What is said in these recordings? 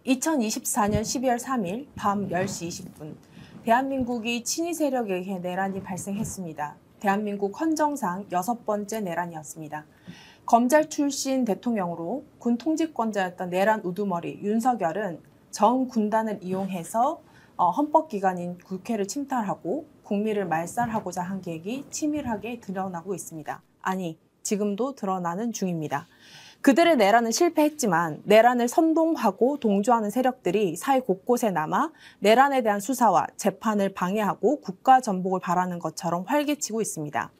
2024년 12월 3일 밤 10시 20분 대한민국이 친위 세력에 의해 내란이 발생했습니다. 대한민국 헌정상 6번째 내란이었습니다. 검찰 출신 대통령으로 군 통치권자였던 내란 우두머리 윤석열은 전 군단을 이용해서 헌법기관인 국회를 침탈하고 국민을 말살하고자 한 계획이 치밀하게 드러나고 있습니다. 아니, 지금도 드러나는 중입니다. 그들의 내란은 실패했지만 내란을 선동하고 동조하는 세력들이 사회 곳곳에 남아 내란에 대한 수사와 재판을 방해하고 국가 전복을 바라는 것처럼 활개치고 있습니다.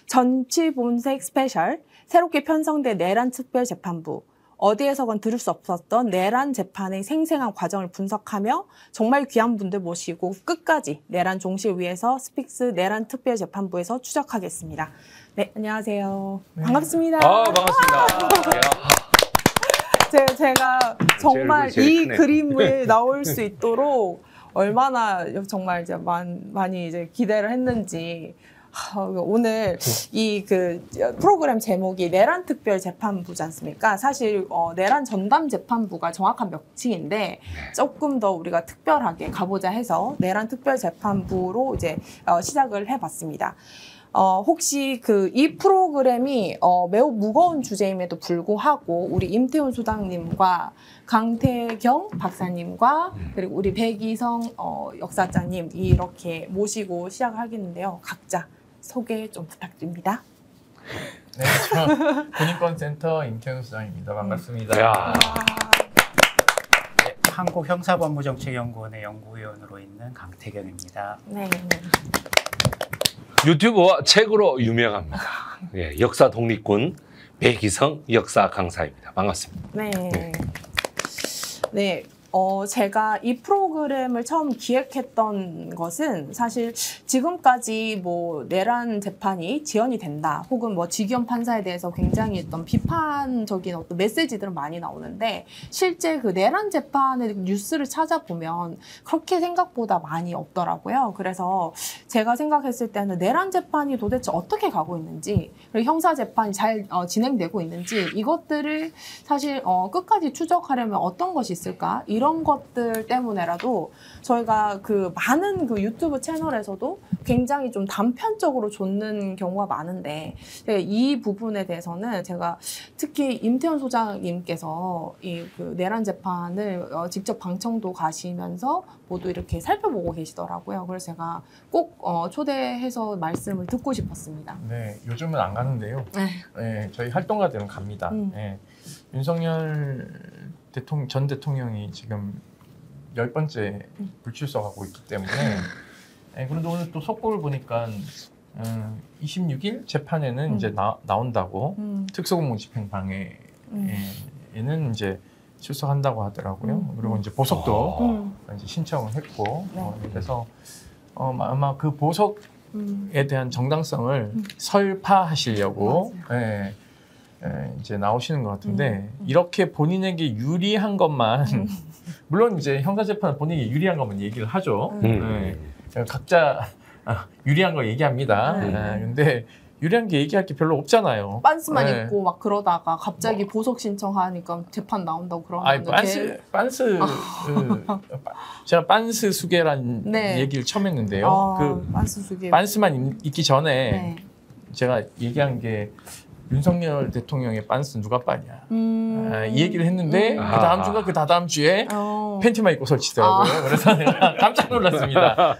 정치본색 스페셜, 새롭게 편성된 내란 특별재판부, 어디에서건 들을 수 없었던 내란 재판의 생생한 과정을 분석하며 정말 귀한 분들 모시고 끝까지 내란 종식을 위해서 스픽스 내란 특별재판부에서 추적하겠습니다. 네, 안녕하세요. 네. 반갑습니다. 반갑습니다. 제가 정말 이 그림을 나올 수 있도록 얼마나 정말 이제 많이 이제 기대를 했는지. 오늘 이 프로그램 제목이 내란 특별 재판부지 않습니까? 사실 내란 전담 재판부가 정확한 명칭인데 조금 더 우리가 특별하게 가보자 해서 내란 특별 재판부로 이제 시작을 해봤습니다. 혹시 이 프로그램이 매우 무거운 주제임에도 불구하고 우리 임태훈 소장님과 강태경 박사님과 그리고 우리 백이성 역사자님 이렇게 모시고 시작을 하겠는데요. 각자 소개 좀 부탁드립니다. 네, 저 군인권센터 임태훈 소장입니다. 반갑습니다. 네, 한국형사법무정책연구원의 연구위원으로 있는 강태경입니다. 네. 유튜브와 책으로 유명합니다. 예, 역사 독립군 백이성 역사 강사입니다. 반갑습니다. 네. 네. 제가 이 프로그램을 처음 기획했던 것은 사실 지금까지 뭐 내란 재판이 지연이 된다 혹은 뭐 지기현 판사에 대해서 굉장히 어떤 비판적인 어떤 메시지들은 많이 나오는데 실제 내란 재판의 뉴스를 찾아보면 그렇게 생각보다 많이 없더라고요. 그래서 제가 생각했을 때는 내란 재판이 도대체 어떻게 가고 있는지 그리고 형사 재판이 잘 진행되고 있는지 이것들을 사실 끝까지 추적하려면 어떤 것이 있을까? 이런 것들 때문에라도 저희가 많은 유튜브 채널에서도 굉장히 좀 단편적으로 줬는 경우가 많은데 이 부분에 대해서는 제가 특히 임태훈 소장님께서 이 내란 재판을 직접 방청도 가시면서 모두 이렇게 살펴보고 계시더라고요. 그래서 제가 꼭 초대해서 말씀을 듣고 싶었습니다. 네, 요즘은 안 가는데요. 네, 저희 활동가들은 갑니다. 네, 윤석열 전 대통령이 지금 10번째 불출석하고 있기 때문에 그런데 오늘 또 속보를 보니까 26일 재판에는 이제 나온다고 특수공무 집행방해에는 이제 출석한다고 하더라고요. 그리고 이제 보석도 이제 신청을 했고 그래서 아마 그 보석에 대한 정당성을 설파하시려고 이제 나오시는 것 같은데 이렇게 본인에게 유리한 것만 물론 이제 형사재판은 본인에게 유리한 것만 얘기를 하죠. 각자 유리한 거 얘기합니다. 근데 유리한 게 얘기할 게 별로 없잖아요. 빤스만 입고 막 그러다가 갑자기 보석 신청하니까 재판 나온다고 그러면 제가 빤스 수계란 얘기를 처음 했는데요. 빤스 수계 빤스만 입기 전에 제가 얘기한 게 윤석열 대통령의 빤스 누가 빠냐 이 얘기를 했는데 그 다음 주가 그 다다음 주에 팬티만 입고 설치더라고요. 그래서 내가 깜짝 놀랐습니다.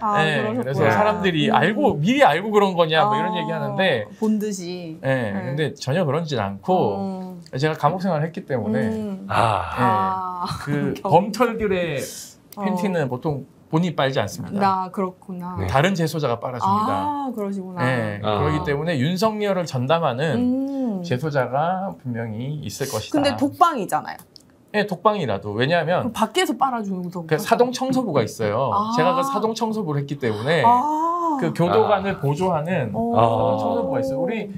그래서 사람들이 미리 알고 그런 거냐 뭐 이런 얘기 하는데 본 듯이. 근데 전혀 그런지는 않고 제가 감옥 생활을 했기 때문에 그 범털들의 팬티는 보통 본인이 빨지 않습니다. 그렇구나. 다른 재소자가 빨아줍니다. 그러시구나. 그렇기 때문에 윤석열을 전담하는 재소자가 분명히 있을 것이다. 근데 독방이잖아요. 네, 독방이라도. 왜냐하면 밖에서 빨아주는 독방. 사동 청소부가 있어요. 제가 사동 청소부를 했기 때문에 그 교도관을 보조하는 청소부가 있어요. 우리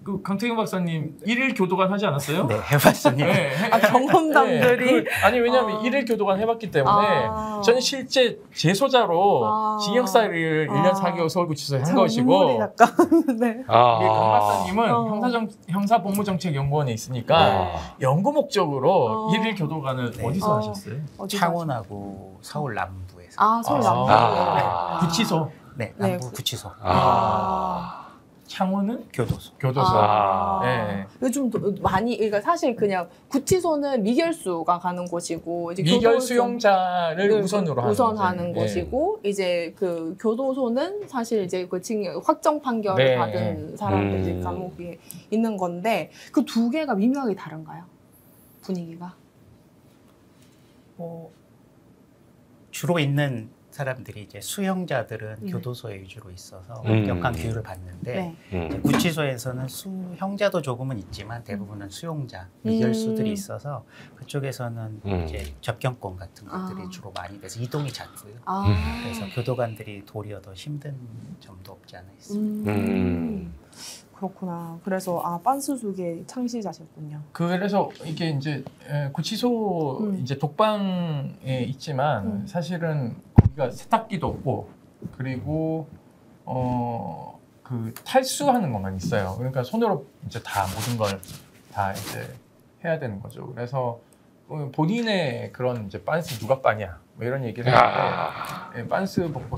그 강태경 박사님 일일 교도관 하지 않았어요? 네, 해봤습니다. 아, 경험담들이. 아니 왜냐하면 일일 교도관 해봤기 때문에 저는 실제 재소자로 징역살이를 1년 4개월 서울구치소에 한 것이고 약간. 네. 강 박사님은 형사법무정책연구원에 있으니까 연구 목적으로 일일 교도관을 어디서 하셨어요? 창원하고 서울 남부에서. 아, 서울 남부. 구치소. 네, 남부 구치소. 창원은 교도소. 네. 요즘 많이, 그러니까 사실 그냥 구치소는 미결수가 가는 곳이고, 이제 미결 수용자를 우선으로 하는 곳이고, 이제 그 교도소는 사실 이제 그 징역 확정 판결을 받은 사람들이 감옥에 있는 건데, 그 두 개가 미묘하게 다른가요? 분위기가? 주로 있는 사람들이 이제 수형자들은 교도소에 위주로 있어서 엄격한 규율을 받는데 이제 구치소에서는 수형자도 조금은 있지만 대부분은 수용자, 미결수들이 있어서 그쪽에서는 이제 접견권 같은 것들이 주로 많이 돼서 이동이 잦고요. 그래서 교도관들이 도리어 더 힘든 점도 없지 않아 있습니다. 그렇구나. 그래서 빤스숙의 창시자셨군요. 그래서 이게 이제 구치소 이제 독방에 있지만 사실은 거기가 세탁기도 없고 그리고 그 탈수하는 것만 있어요. 그러니까 손으로 이제 다 모든 걸 다 이제 해야 되는 거죠. 그래서 본인의 그런 이제 빤스 누가 빠냐 뭐 이런 얘기를 하는데 빤스 벗고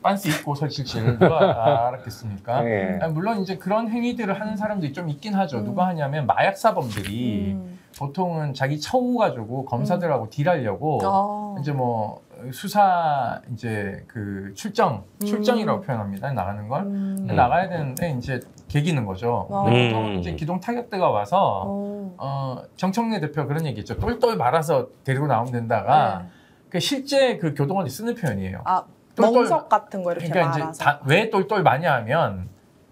빤스 입고 설치실 누가 알았겠습니까? 아니, 물론 이제 그런 행위들을 하는 사람들이 좀 있긴 하죠. 누가 하냐면 마약 사범들이 보통은 자기 처우 가지고 검사들하고 딜하려고 이제 뭐 수사 이제 그 출정이라고 표현합니다. 나가는 걸 나가야 되는데 이제 개기는 거죠. 보통 이제 기동 타격대가 와서 정청래 대표 그런 얘기했죠. 똘똘 말아서 데리고 나오면 된다가 그 실제 그 교도관이 쓰는 표현이에요. 멍석 같은 거 이렇게 그러니까 말아서. 이제 왜 똘똘 마냐 하면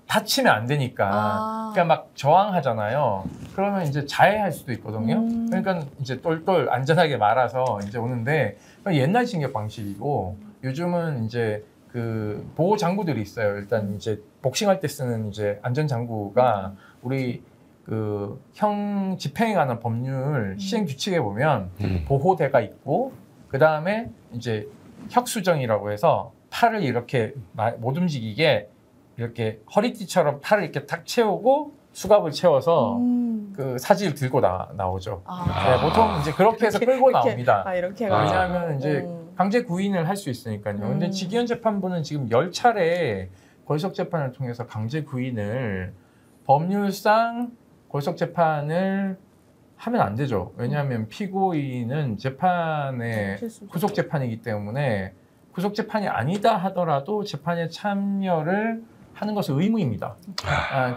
다치면 안 되니까. 그러니까 막 저항하잖아요. 그러면 이제 자해할 수도 있거든요. 그러니까 이제 똘똘 안전하게 말아서 이제 오는데 옛날 징역 방식이고 요즘은 이제 그 보호 장구들이 있어요. 일단 이제 복싱할 때 쓰는 이제 안전 장구가 우리 그 형 집행에 관한 법률 시행 규칙에 보면 보호대가 있고 그 다음에 이제 혁수정이라고 해서 팔을 이렇게 못 움직이게 이렇게 허리띠처럼 팔을 이렇게 탁 채우고 수갑을 채워서 그 사지를 들고 나오죠. 네, 보통 이제 그렇게 해서 끌고 나옵니다. 이렇게 왜냐하면 이제 강제 구인을 할 수 있으니까요. 근데 지기현 재판부는 지금 10차례 골석 재판을 통해서 강제 구인을 법률상 골석 재판을 하면 안 되죠. 왜냐하면 피고인은 재판에 구속 재판이기 때문에 구속 재판이 아니다 하더라도 재판에 참여를 하는 것은 의무입니다.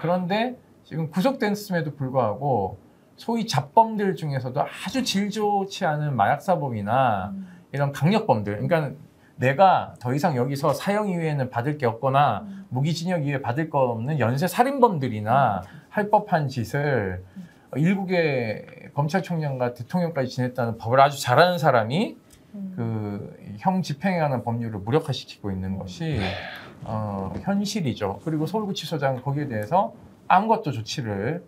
그런데 지금 구속됐음에도 불구하고 소위 잡범들 중에서도 아주 질 좋지 않은 마약사범이나 이런 강력범들, 그러니까 내가 더 이상 여기서 사형 이후에는 받을 게 없거나 무기징역 이후에 받을 거 없는 연쇄 살인범들이나 할 법한 짓을 일국의 검찰총장과 대통령까지 지냈다는 법을 아주 잘하는 사람이 그 형 집행에 관한 법률을 무력화시키고 있는 것이 현실이죠. 그리고 서울구치소장 거기에 대해서 아무것도 조치를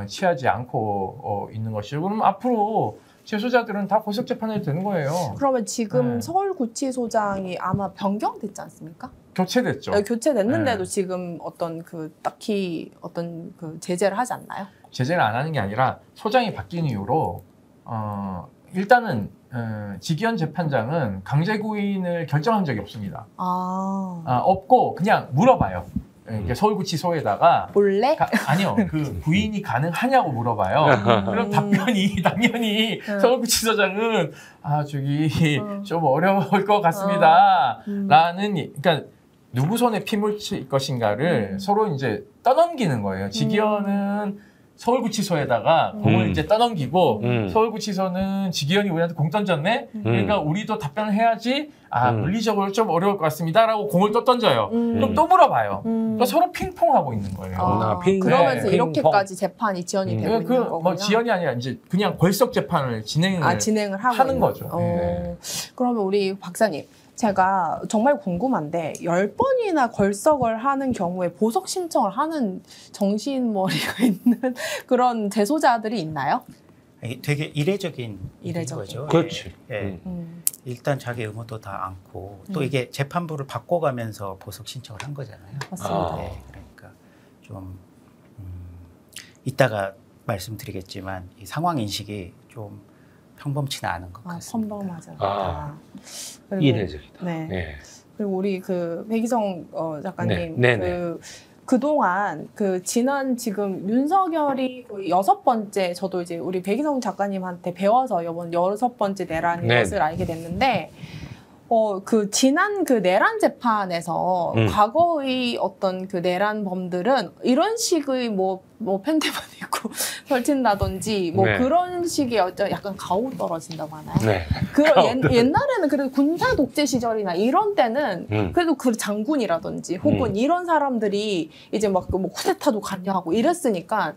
취하지 않고 있는 것이죠. 그럼 앞으로 재소자들은 다 골석 재판에 되는 거예요. 그러면 지금 서울구치소장이 아마 변경됐지 않습니까? 교체됐죠. 교체됐는데도 지금 어떤 그 딱히 어떤 그 제재를 하지 않나요? 제재를 안 하는 게 아니라 소장이 바뀐 이후로 일단은 지기현 재판장은 강제 구인을 결정한 적이 없습니다. 없고 그냥 물어봐요. 서울구치소에다가 몰래? 아니요, 그 구인이 가능하냐고 물어봐요. 그럼 답변이 당연히 서울구치소장은 저기 좀 어려울 것 같습니다. 라는 그러니까 누구 손에 피 묻힐 것인가를 서로 이제 떠넘기는 거예요. 지기현은 서울구치소에다가 공을 이제 떠넘기고 서울구치소는 지기현이 우리한테 공 던졌네? 그러니까 우리도 답변을 해야지 물리적으로 좀 어려울 것 같습니다라고 공을 또 던져요. 그럼 또 물어봐요. 그러니까 서로 핑퐁하고 있는 거예요. 그러면서 이렇게까지 재판이 지연이 되고 있는 거군요. 뭐 지연이 아니라 이제 그냥 골석 재판을 진행을 하고 하는 거죠. 그러면 우리 박사님, 제가 정말 궁금한데 10번이나 걸석을 하는 경우에 보석 신청을 하는 정신머리가 있는 그런 재소자들이 있나요? 되게 이례적인 거죠. 그렇지. 예. 일단 자기 의무도 다 않고 또 이게 재판부를 바꿔가면서 보석 신청을 한 거잖아요. 맞습니다. 네, 그러니까 좀 이따가 말씀드리겠지만 이 상황 인식이 좀 평범치는 않은 것 같습니다. 평범하지 않다. 아, 이례적이다. 네. 예. 그리고 우리 그 백희성 작가님 네. 그동안 지난 지금 윤석열이 거의 6번째 저도 이제 우리 백희성 작가님한테 배워서 이번 6번째 내란인 네. 것을 알게 됐는데 지난 내란 재판에서 과거의 어떤 내란범들은 이런 식의 뭐 팬티만 입고 설친다든지 네. 그런 식의 약간 가오 떨어진다고 하나요? 네. 옛날에는 그래도 군사 독재 시절이나 이런 때는 그래도 장군이라든지 혹은 이런 사람들이 이제 막 쿠데타도 관여하고 이랬으니까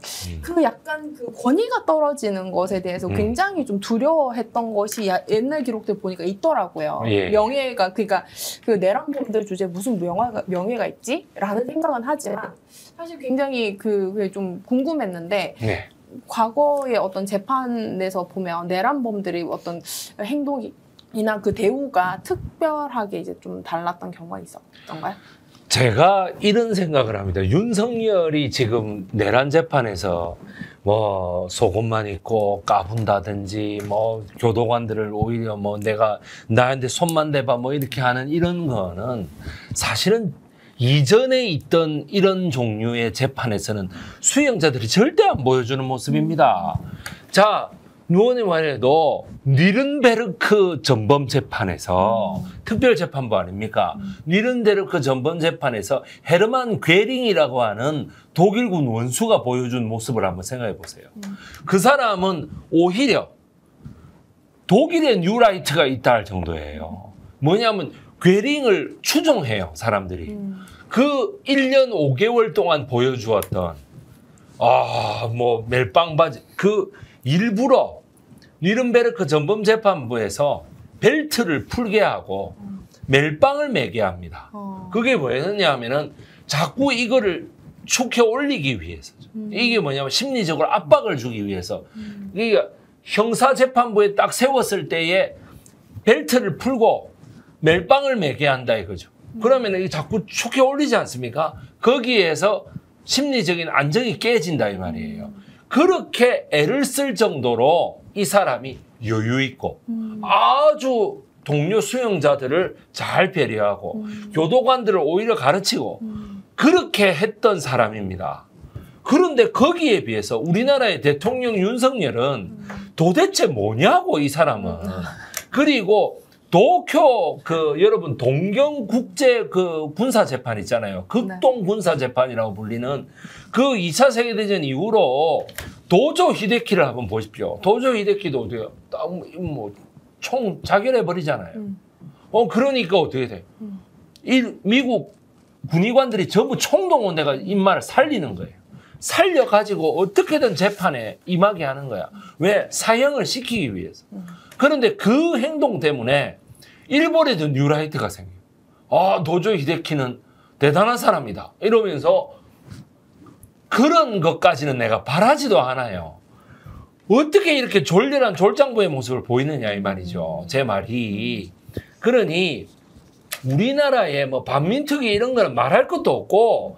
약간 권위가 떨어지는 것에 대해서 굉장히 좀 두려워했던 것이 옛날 기록들 보니까 있더라고요. 예. 명예가 그러니까 내란범들 주제에 무슨 명예가 있지? 라는 생각은 하지만 사실 굉장히 그게 좀 궁금했는데 네. 과거의 어떤 재판에서 보면 내란범들의 어떤 행동이나 대우가 특별하게 이제 좀 달랐던 경우가 있었던가요? 제가 이런 생각을 합니다. 윤석열이 지금 내란 재판에서 뭐 속옷만 입고 까분다든지 뭐 교도관들을 오히려 뭐 내가 나한테 손만 대봐 뭐 이렇게 하는 이런 거는 사실은 이전에 있던 이런 종류의 재판에서는 수용자들이 절대 안 보여주는 모습입니다. 자, 누원의 말에도 뉘른베르크 전범 재판에서 특별재판부 아닙니까? 뉘른베르크 전범 재판에서 헤르만 괴링이라고 하는 독일군 원수가 보여준 모습을 한번 생각해 보세요. 그 사람은 오히려 독일의 뉴라이트가 있다 할 정도예요. 뭐냐면 괴링을 추종해요, 사람들이. 그 1년 5개월 동안 보여주었던 멜빵바지 일부러 뉘른베르크 전범재판부에서 벨트를 풀게 하고 멜빵을 매게 합니다. 그게 뭐였냐 하면은 자꾸 이거를 축해 올리기 위해서죠. 이게 뭐냐면 심리적으로 압박을 주기 위해서. 그러니까 형사재판부에 딱 세웠을 때에 벨트를 풀고 멜빵을 매게 한다 이거죠. 그러면 이게 자꾸 축해 올리지 않습니까? 거기에서 심리적인 안정이 깨진다 이 말이에요. 그렇게 애를 쓸 정도로 이 사람이 여유 있고 아주 동료 수용자들을 잘 배려하고 교도관들을 오히려 가르치고 그렇게 했던 사람입니다. 그런데 거기에 비해서 우리나라의 대통령 윤석열은 도대체 뭐냐고 이 사람은. 그리고 도쿄 여러분 동경국제 군사재판 있잖아요. 극동군사재판이라고 불리는 2차 세계대전 이후로 도조 히데키를 한번 보십시오. 도조 히데키도 어떻게 총 자결해 버리잖아요. 그러니까 어떻게 돼? 미국 군의관들이 전부 총동원돼가 인마를 살리는 거예요. 살려가지고 어떻게든 재판에 임하게 하는 거야. 왜? 사형을 시키기 위해서. 그런데 그 행동 때문에 일본에도 뉴라이트가 생겨요. 도조 히데키는 대단한 사람이다. 이러면서 그런 것까지는 내가 바라지도 않아요. 어떻게 이렇게 졸렬한 졸장부의 모습을 보이느냐 이 말이죠. 제 말이. 그러니 우리나라의 반민특위 이런 거는 말할 것도 없고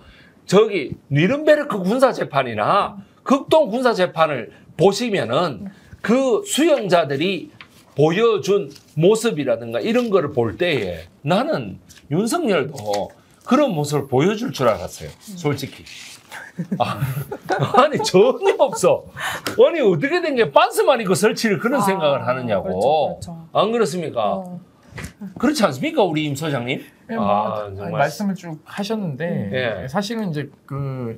뉘른베르크 군사재판이나 극동 군사재판을 보시면은 그 수용자들이 보여준 모습이라든가 이런 거를 볼 때에 나는 윤석열도 그런 모습을 보여줄 줄 알았어요. 솔직히. 아니 전혀 없어. 아니 어떻게 된 게 빤스만 입고 설치를 그런 생각을 하느냐고. 그렇죠. 안 그렇습니까? 그렇지 않습니까 우리 임 소장님? 네, 정말. 말씀을 쭉 하셨는데 사실은 이제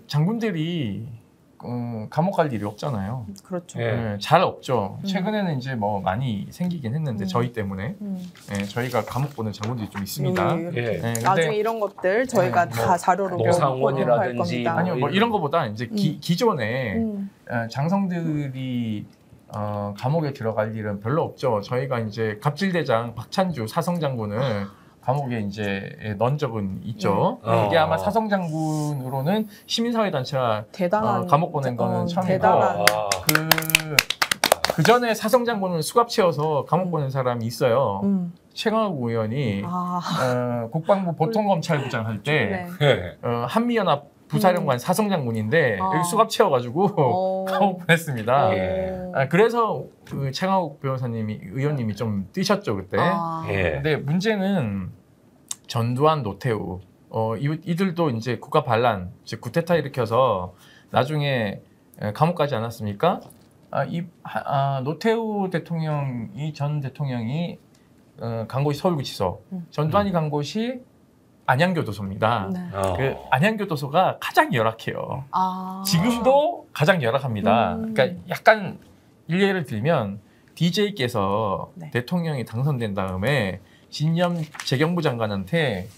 장군들이 감옥 갈 일이 없잖아요. 그렇죠. 잘 없죠. 최근에는 이제 많이 생기긴 했는데 저희 때문에 저희가 감옥 보는 장군들이 좀 있습니다. 나중에 이런 것들 저희가 다 자료로 노상원이라든지 아니요 이런 거보다 이제 기존에 장성들이 감옥에 들어갈 일은 별로 없죠. 저희가 이제 갑질대장 박찬주 사성장군을 감옥에 이제 넣은 적은 있죠. 이게 아마 사성장군으로는 시민사회단체가 대단한 감옥 보낸 거는 처음이고 대단한 그 전에 사성장군을 수갑 채워서 감옥 보낸 사람이 있어요. 최강욱 의원이 국방부 보통검찰부장 할 때 네. 한미연합 부사령관 사성장군인데 여기 수갑 채워가지고 감옥 보냈습니다. 그래서 그 최강욱 의원님이 좀 뛰셨죠 그때. 근데 문제는 전두환, 노태우 이들도 이제 국가 반란, 즉 구테타 일으켜서 나중에 감옥 가지 않았습니까? 노태우 대통령이 전 대통령이 간 곳이 서울구치소, 전두환이 간 곳이 안양교도소입니다. 네. 그 안양교도소가 가장 열악해요. 지금도 가장 열악합니다. 그러니까 약간 일례를 들면 DJ께서 네. 대통령이 당선된 다음에 진념 재경부 장관한테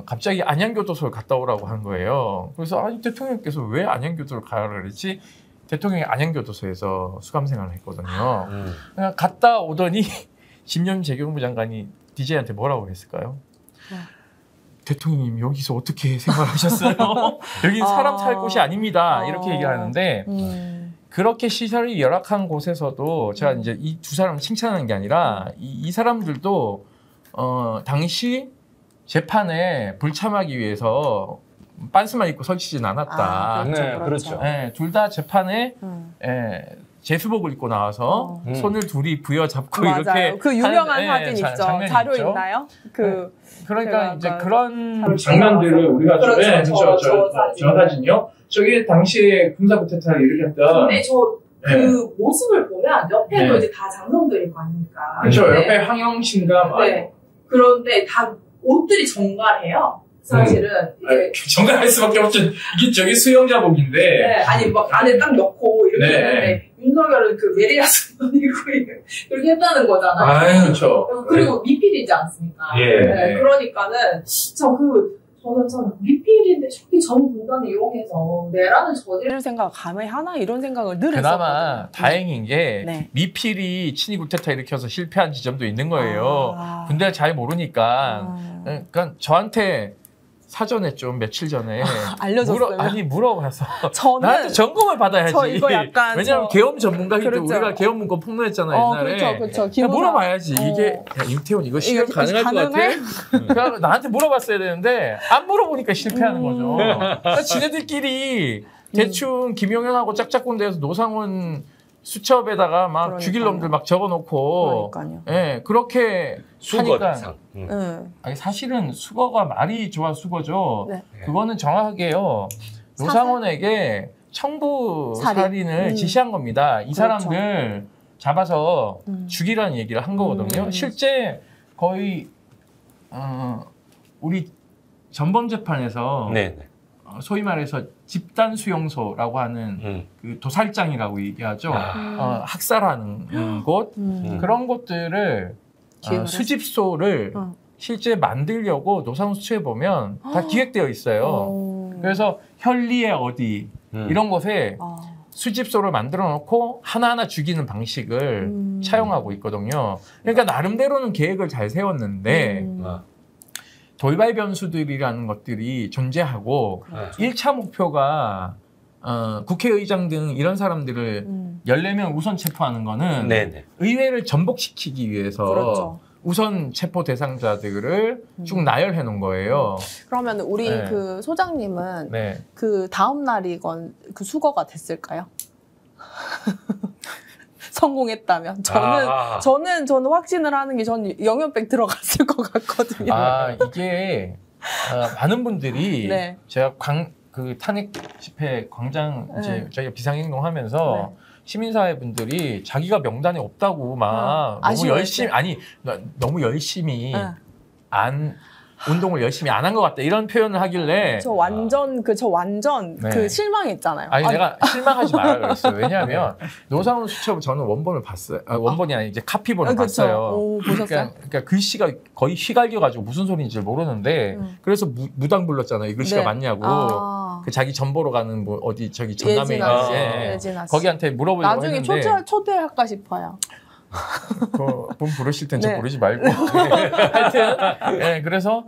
갑자기 안양교도소를 갔다 오라고 한 거예요. 그래서 아니 대통령께서 왜 안양교도소를 가라 그랬지? 대통령이 안양교도소에서 수감생활을 했거든요. 그러니까 갔다 오더니 진념 재경부 장관이 DJ한테 뭐라고 했을까요? 대통령님 여기서 어떻게 생활하셨어요? 여기는 사람 살 곳이 아닙니다. 이렇게 얘기를 하는데 그렇게 시설이 열악한 곳에서도 제가 이제 이 두 사람을 칭찬하는 게 아니라 이 사람들도 당시 재판에 불참하기 위해서 빤스만 입고 설치진 않았다. 그렇죠. 네, 둘 다 재판에 제수복을 입고 나와서 손을 둘이 부여잡고 맞아요. 이렇게 그 유명한 사진 있죠. 자료 있죠. 있나요? 그러니까 이제 아까 그런 장면들을 우리가 저 사진요. 저게 당시에 군사 쿠데타를 일으켰던. 근데 그 모습을 보면 옆에도 이제 다 장성들일 거 아닙니까? 그렇죠. 옆에 황영신과 네. 그런데 다 옷들이 정갈해요. 사실은 이제 정갈할 수밖에 없죠. 이게 저기 수영자복인데. 네, 아니 막 안에 딱 넣고 이렇게 했는데 윤석열은 그 메리아스 입고 그렇게 했다는 거잖아요. 그렇죠. 그리고 미필이지 않습니까? 네, 그러니까는 저는 참 미필인데 저기 전 공간을 이용해서 내란을 이런 생각 감에 하나 이런 생각을 늘 그나마 했었거든요. 다행인 게 네. 미필이 친위 쿠데타 일으켜서 실패한 지점도 있는 거예요. 군대를 잘 모르니까. 그러니까 저한테 사전에 좀 며칠 전에 알려줬어요. 물어봐서 저는 나한테 점검을 받아야지. 저 이거 약간 왜냐면 계엄 전문가이기 때문에 그렇죠. 우리가 계엄 문건 폭로했잖아요 옛날에. 그렇죠. 물어봐야지. 이게 야, 임태훈 이거 실현 가능할 것 같아? 그러니까 나한테 물어봤어야 되는데 안 물어보니까 실패하는 거죠. 그러니까 지네들끼리 대충 김용현하고 짝짝꿍대에서 노상훈 수첩에다가 막 죽일 놈들 막 적어놓고 그렇게 하니까 아니 사실은 수거가 말이 좋아 수거죠. 네. 그거는 정확하게요. 노상훈에게 청부 살인을 지시한 겁니다. 이 사람들 잡아서 죽이라는 얘기를 한 거거든요. 실제 거의 우리 전범재판에서 소위 말해서 집단 수용소라고 하는 그 도살장이라고 얘기하죠. 학살하는 곳 그런 곳들을 수집소를 실제 만들려고 노상훈 수첩에 보면 다 기획되어 있어요. 그래서 현리의 어디 이런 곳에 수집소를 만들어 놓고 하나하나 죽이는 방식을 차용하고 있거든요. 그러니까 나름대로는 계획을 잘 세웠는데 돌발 변수들이라는 것들이 존재하고 1차 목표가 국회의장 등 이런 사람들을 14명 우선 체포하는 거는 의회를 전복시키기 위해서 우선 체포 대상자들을 쭉 나열해 놓은 거예요. 그러면 우리 그 소장님은 그 다음 날이건 그 수거가 됐을까요? 성공했다면 저는 확신을 하는 게 전 영연백 들어갔을 것 같거든요. 이게 많은 분들이 제가 그 탄핵 집회 광장 이제 저희가 비상행동하면서 시민사회 분들이 자기가 명단에 없다고 막 너무 열심히 운동을 열심히 안 한 것 같다 이런 표현을 하길래 저 완전 그 실망했잖아요. 내가 실망하지 말라 그랬어요. 왜냐하면 노상훈 수첩 저는 원본을 봤어요. 원본이 아니라 이제 카피본을 봤어요. 보셨어요? 그러니까 글씨가 거의 휘갈겨가지고 무슨 소리인지 무르는데 그래서 무당 불렀잖아요. 이 글씨가 맞냐고. 그 자기 전보로 가는 뭐 어디 저기 전남에 있는데 거기한테 물어보려고 나중에 했는데 초대할까 싶어요. 분 부르실 땐 저 네. 부르지 말고. 하여튼, 예, 그래서,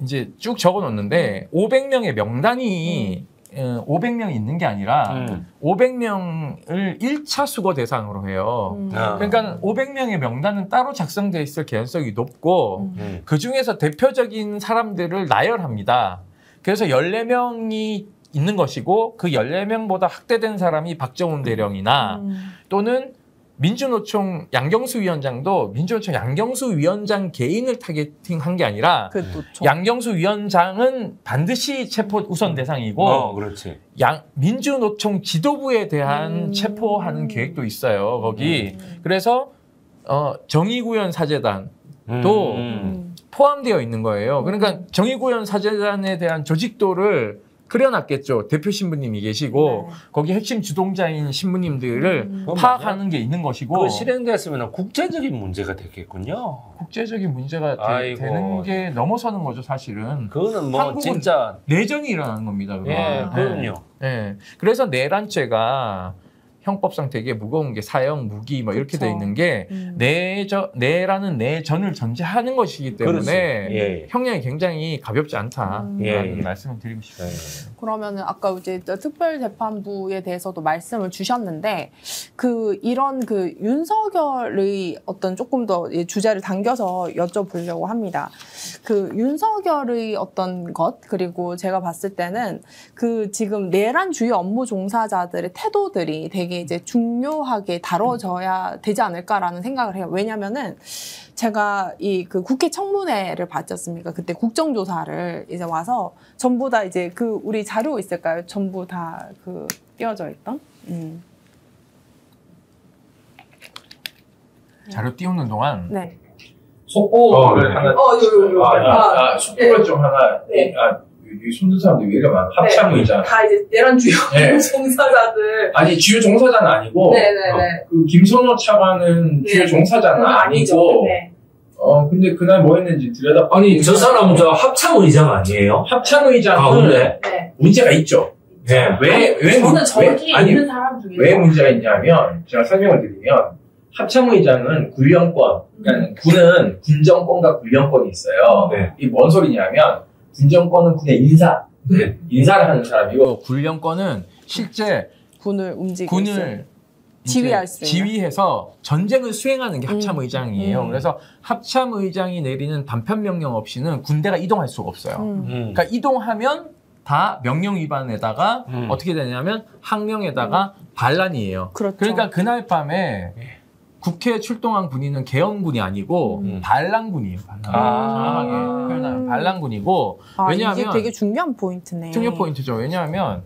이제 쭉 적어 놓는데, 500명의 명단이 500명이 있는 게 아니라 500명을 1차 수거 대상으로 해요. 그러니까 500명의 명단은 따로 작성되어 있을 개연성이 높고 그 중에서 대표적인 사람들을 나열합니다. 그래서 14명이 있는 것이고 그 14명보다 확대된 사람이 박정훈 대령이나 또는 민주노총 양경수 위원장도 민주노총 양경수 위원장 개인을 타겟팅한 게 아니라 그 양경수 위원장은 반드시 체포 우선 대상이고 그렇지. 민주노총 지도부에 대한 체포하는 계획도 있어요. 거기. 그래서 정의구현 사재단도 포함되어 있는 거예요. 그러니까 정의구현 사재단에 대한 조직도를 그려놨겠죠. 대표 신부님이 계시고 거기 핵심 주동자인 신부님들을 파악하는 게 있는 것이고 그 실행됐으면 국제적인 문제가 됐겠군요. 국제적인 문제가 되는 게 넘어서는 거죠, 사실은. 그거는 뭐 진짜 내전이 일어나는 겁니다. 그건. 예, 그럼요. 예. 그래서 내란죄가 형법상 되게 무거운 게 사형, 무기 뭐 이렇게 돼 있는 게 내라는 내전을 전제하는 것이기 때문에 예. 형량이 굉장히 가볍지 않다라는 말씀을 드리고 싶어요. 그러면은 아까 이제 특별재판부에 대해서도 말씀을 주셨는데 이런 윤석열의 어떤 조금 더 주제를 당겨서 여쭤보려고 합니다. 윤석열의 어떤 것 그리고 제가 봤을 때는 지금 내란주의 업무 종사자들의 태도들이 되게 이제 중요하게 다뤄져야 되지 않을까라는 생각을 해요. 왜냐면은 제가 국회 청문회를 봤지 않습니까? 그때 국정조사를 이제 와서 전부 다 이제 우리 자료 있을까요? 전부 다 띄워져 있던? 자료 띄우는 동안 네. 속보를 하나 속보를 좀 하나 손든 사람들이 왜 이래 많아? 합참의장. 다 이제 내란주의 종사자들. 아니 주요 종사자는 아니고 그 김선호 차관은 주요 종사자는 아니고 근데 그날 뭐 했는지 들여다 아니 저 사람은 저 합참의장 아니에요? 합참의장은 문제가 있죠. 저는 저기에 있는 사람 중에 왜 문제가 있냐면 제가 설명을 드리면 합참의장은 군령권, 그러니까 군은 군정권과 군령권이 있어요. 이게 뭔 소리냐면 군정권은 군의 인사를 하는 사람이고 군령권은 실제 군을 움직이고 군을 지휘해서 전쟁을 수행하는 게 합참의장이에요. 그래서 합참의장이 내리는 단편 명령 없이는 군대가 이동할 수가 없어요. 그러니까 이동하면 다 명령 위반에다가 어떻게 되냐면 항명에다가 반란이에요. 그렇죠. 그러니까 그날 밤에 국회에 출동한 군인은 계엄군이 아니고 반란군이에요. 정확하게 표현하면 반란군이고 왜냐하면 이게 되게 중요한 포인트네요. 중요한 포인트죠. 왜냐하면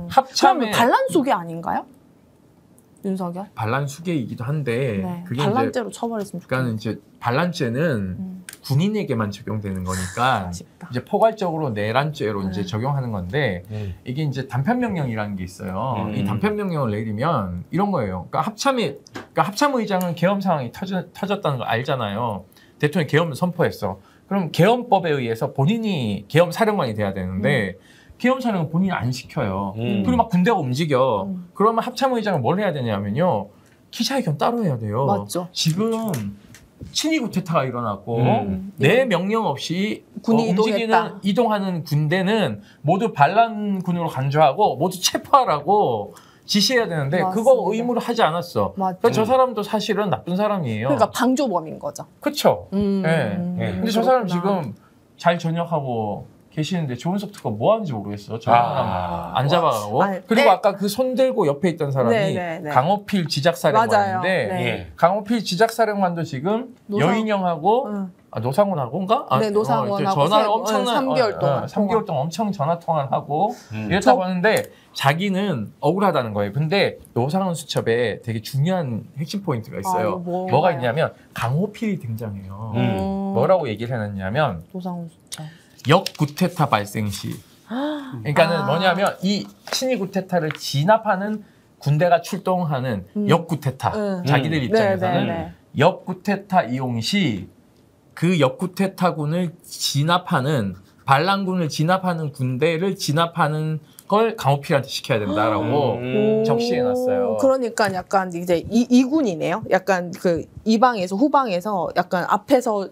합참에 반란 수계 아닌가요? 윤석열? 반란 수계이기도 한데 그게 반란죄로 처벌했으면 좋겠어요. 그러니까 이제 반란죄는 군인에게만 적용되는 거니까 이제 포괄적으로 내란죄로 이제 적용하는 건데 이게 이제 단편 명령이라는 게 있어요. 이 단편 명령을 내리면 이런 거예요. 그러니까 합참의장은 계엄 상황이 터졌다는 걸 알잖아요. 대통령이 계엄을 선포했어. 그럼 계엄법에 의해서 본인이 계엄 사령관이 돼야 되는데 계엄 사령은 본인이 안 시켜요. 그리고 막 군대가 움직여. 그러면 합참의장은 뭘 해야 되냐면요. 기자회견 따로 해야 돼요. 맞죠. 지금 친위 구테타가 일어났고 내 명령 없이 군이 이동하는 군대는 모두 반란군으로 간주하고 모두 체포하라고 지시해야 되는데 그거 의무를 하지 않았어. 그러니까 저 사람도 사실은 나쁜 사람이에요. 그러니까 방조범인 거죠. 그렇죠. 근데 저 사람 지금 잘 전역하고 계시는데 조은석 특검 뭐 하는지 모르겠어. 저 사람 안 잡아가고. 그리고 아까 그 손 들고 옆에 있던 사람이 강호필 지작사령관인데 강호필 지작사령관도 지금 여인영하고 노상훈하고인가? 노상훈하고 전화를 엄청난 3개월 동안 3개월 동안 엄청 전화 통화를 하고 이랬다고 하는데 자기는 억울하다는 거예요. 근데 노상훈 수첩에 되게 중요한 핵심 포인트가 있어요. 뭐가 있냐면 강호필이 등장해요. 뭐라고 얘기를 해놨냐면 노상훈 수첩. 역구테타 발생 시. 그러니까는 뭐냐면 이 친위 구테타를 진압하는 군대가 출동하는 역구테타. 자기들 입장에서는 역구테타 이용 시 그 역구테타군을 진압하는 반란군을 진압하는 군대를 진압하는 걸 강호필한테 시켜야 된다라고 적시해놨어요. 그러니까 약간 이제 이군이네요. 약간 그 이방에서 후방에서 약간 앞에서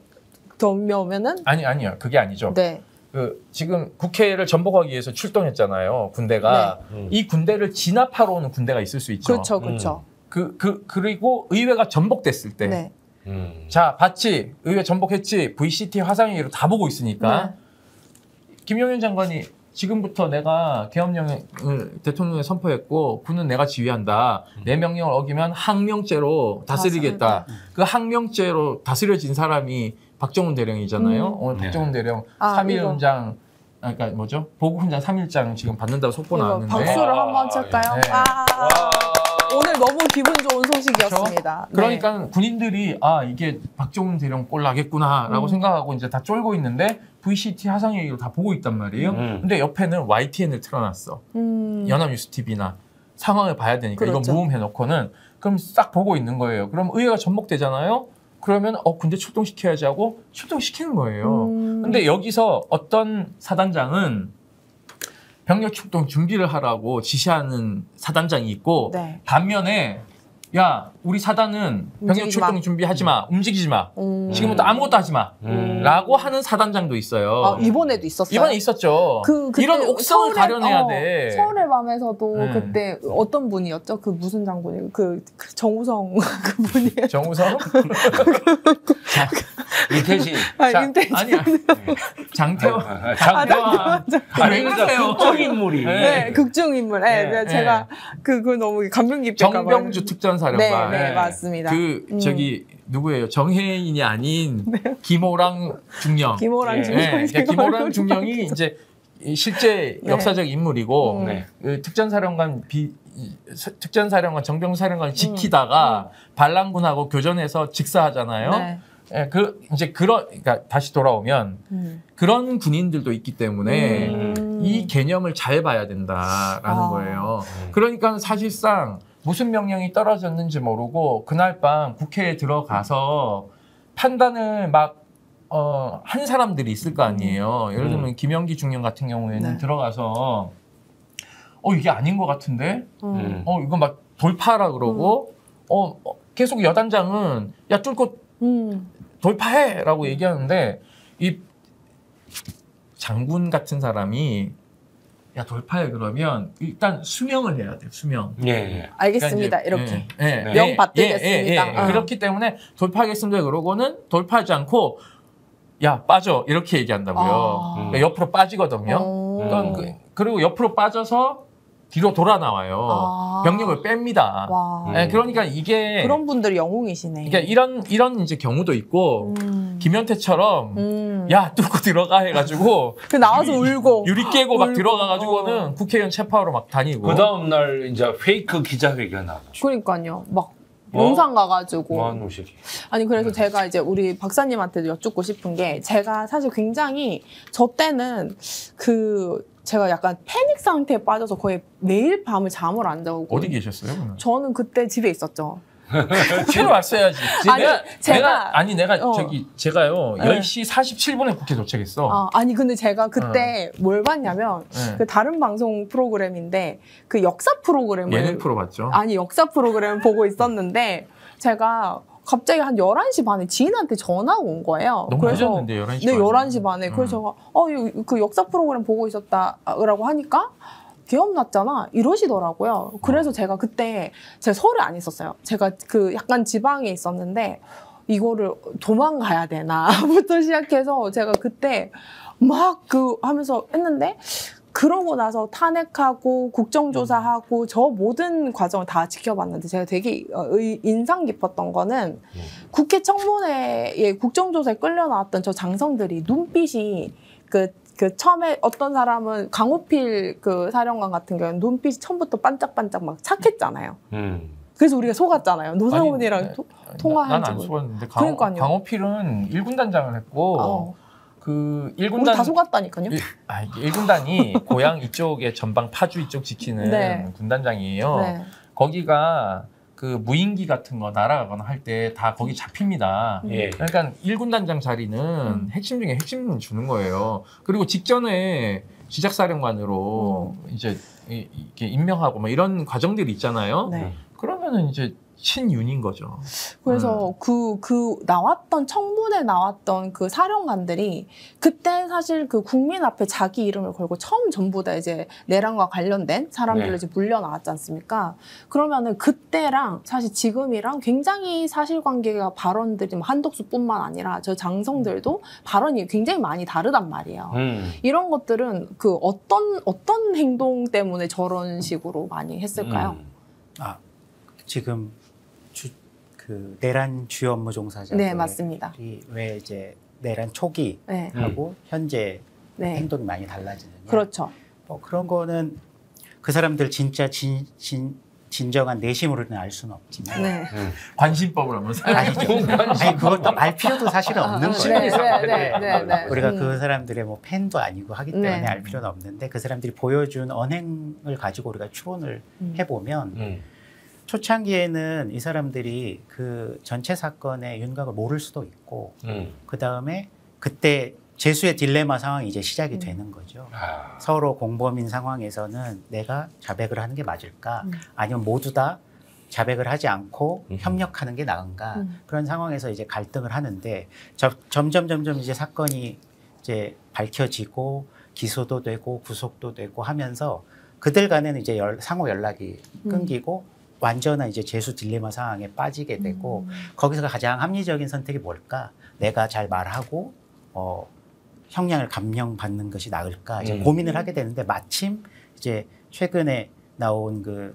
덤벼오면은 아니요. 그게 아니죠. 네. 그 지금 국회를 전복하기 위해서 출동했잖아요. 군대가. 이 군대를 진압하러 오는 군대가 있을 수 있죠. 그렇죠. 그리고 의회가 전복됐을 때. 네. 자, 봤지? 의회 전복했지? VCT 화상회의로 다 보고 있으니까. 김용현 장관이 지금부터 내가 계엄령을 대통령에 선포했고 군은 내가 지휘한다. 내 명령을 어기면 항명죄로 다스리겠다. 그 항명죄로 다스려진 사람이 박정훈 대령이잖아요. 오늘 박정훈 대령 3일 훈장, 그러니까 뭐죠? 보국 훈장 3일장 지금 받는다고 속보 나왔는데. 박수를 한번 칠까요? 네. 오늘 너무 기분 좋은 소식이었습니다. 그렇죠? 그러니까 군인들이 이게 박정훈 대령 꼴 나겠구나라고 생각하고 이제 다 쫄고 있는데 VCT 화상회의로 다 보고 있단 말이에요. 근데 옆에는 YTN을 틀어놨어. 연합뉴스TV나 상황을 봐야 되니까 이거 무음해놓고는 그럼 싹 보고 있는 거예요. 그럼 의회가 전복되잖아요. 그러면 군대 출동시켜야지 하고 출동시키는 거예요. 근데 여기서 어떤 사단장은 병력 출동 준비를 하라고 지시하는 사단장이 있고 반면에 야 우리 사단은 병력 출동 준비하지 마. 움직이지 마. 지금부터 아무것도 하지 마. 라고 하는 사단장도 있어요. 이번에도 있었어요? 이번에 있었죠. 이런 옥성을 가려내야 돼. 서울의 밤에서도 그때 어떤 분이었죠? 그 무슨 장군이에요? 그 정우성 그분이에요. 정우성? 윤태진. 아니야. 장태환. 왜 그러세요? 극중인물이. 네, 극중인물. 제가 그걸 너무 감명 깊게 정병주 특전사령관. 네, 맞습니다. 저기 누구예요? 정혜인이 아닌 김호랑 중령. 김호랑 중령. 김호랑 중령이 이제 실제 역사적 인물이고 그 특전사령관 정병사령관을 지키다가 반란군하고 교전해서 직사하잖아요. 그러니까 다시 돌아오면 그런 군인들도 있기 때문에 이 개념을 잘 봐야 된다라는 거예요. 그러니까 사실상 무슨 명령이 떨어졌는지 모르고 그날 밤 국회에 들어가서 판단을 막 한 사람들이 있을 거 아니에요. 예를 들면 김영기 중령 같은 경우에는 들어가서 이게 아닌 것 같은데 이거 막 돌파하라 그러고 계속 여단장은 야 뚫고 돌파해! 라고 얘기하는데 이 장군 같은 사람이 돌파해 그러면 일단 수명을 해야 돼요. 수명. 알겠습니다. 그러니까 이렇게. 명 받들겠습니다. 그렇기 때문에 돌파하겠습니다. 그러고는 돌파하지 않고 빠져 이렇게 얘기한다고요. 그러니까 옆으로 빠지거든요. 그리고 옆으로 빠져서 뒤로 돌아 나와요. 병력을 뺍니다. 그러니까 이게 그런 분들이 영웅이시네. 그러니까 이런 이제 경우도 있고 김현태처럼 야 뚫고 들어가 해가지고 나와서 울고 유리 깨고 막 들어가가지고는 국회의원 체포하러 막 다니고 그 다음 날 이제 페이크 기자회견하고. 그러니까요. 막 용산 가가지고. 아니 그래서 제가 이제 우리 박사님한테도 여쭙고 싶은 게 제가 사실 굉장히 저 때는 제가 약간 패닉 상태에 빠져서 거의 매일 밤을 잠을 안 자고. 어디 계셨어요? 저는 그때 집에 있었죠. 집에 왔어야지. 제가요, 네. 10시 47분에 국회 도착했어. 근데 제가 그때 뭘 봤냐면, 그 다른 방송 프로그램인데, 그 역사 프로그램을. 예능 프로 봤죠? 아니, 역사 프로그램을 보고 있었는데, 제가 갑자기 한 11시 반에 지인한테 전화가 온 거예요. 너무 늦었는데, 11시 반에. 네, 11시 반에. 그래서 제가, 그 역사 프로그램 보고 있었다라고 하니까, 계엄 났잖아 이러시더라고요. 그래서 제가 그때 제가 서울에 안 있었어요. 제가 약간 지방에 있었는데 이거를 도망가야 되나부터 시작해서 제가 그때 막 하면서 했는데 그러고 나서 탄핵하고 국정조사하고 저 모든 과정을 다 지켜봤는데 제가 되게 인상 깊었던 거는 국회 청문회에 국정조사에 끌려 나왔던 저 장성들이 눈빛이 처음에 어떤 사람은 강호필 사령관 같은 경우는 눈빛이 처음부터 반짝반짝 막 착했잖아요. 그래서 우리가 속았잖아요. 노상훈이랑 통화한 난 안 속았는데 강호필은 1군단장을 했고 그 1군단 우리 다 속았다니까요. 1군단이 고향 이쪽에 전방 파주 이쪽 지키는 군단장이에요. 거기가 그 무인기 같은 거 날아가거나 할 때 다 거기 잡힙니다. 그러니까 1군단장 자리는 핵심 중에 핵심을 주는 거예요. 그리고 직전에 지작사령관으로 이제 이렇게 임명하고 뭐 이런 과정들이 있잖아요. 네. 그러면은 이제 친윤인 거죠. 그래서 나왔던 청문회 나왔던 그 사령관들이 그때 사실 그 국민 앞에 자기 이름을 걸고 처음 전부 다 이제 내란과 관련된 사람들을 네. 이제 물려 나왔지 않습니까? 그러면은 그때랑 사실 지금이랑 굉장히 사실관계가 발언들이 뭐 한덕수뿐만 아니라 저 장성들도 발언이 굉장히 많이 다르단 말이에요. 이런 것들은 그 어떤 행동 때문에 저런 식으로 많이 했을까요? 지금 그 내란 주요 업무 종사자들이 네, 맞습니다. 왜 이제 내란 초기 네. 하고 현재 네. 행동이 많이 달라지느냐. 그렇죠. 그런 거는 그 사람들 진짜 진정한 내심으로는 알 수는 없지만 네. 관심법을 한번 아니죠. 아니 그것도 알 필요도 사실은 없는 거예요. 네. 우리가 그 사람들의 뭐 팬도 아니고 하기 때문에 네. 알 필요는 없는데 그 사람들이 보여준 언행을 가지고 우리가 추론을 해보면 초창기에는 이 사람들이 그 전체 사건의 윤곽을 모를 수도 있고 그 다음에 그때 재수의 딜레마 상황이 이제 시작이 되는 거죠. 서로 공범인 상황에서는 내가 자백을 하는 게 맞을까? 아니면 모두 다 자백을 하지 않고 협력하는 게 나은가? 그런 상황에서 이제 갈등을 하는데 점점 이제 사건이 이제 밝혀지고 기소도 되고 구속도 되고 하면서 그들 간에는 이제 상호 연락이 끊기고 완전한 이제 재수 딜레마 상황에 빠지게 되고 거기서 가장 합리적인 선택이 뭘까? 내가 잘 말하고 형량을 감형받는 것이 나을까? 이제 고민을 하게 되는데 마침 이제 최근에 나온 그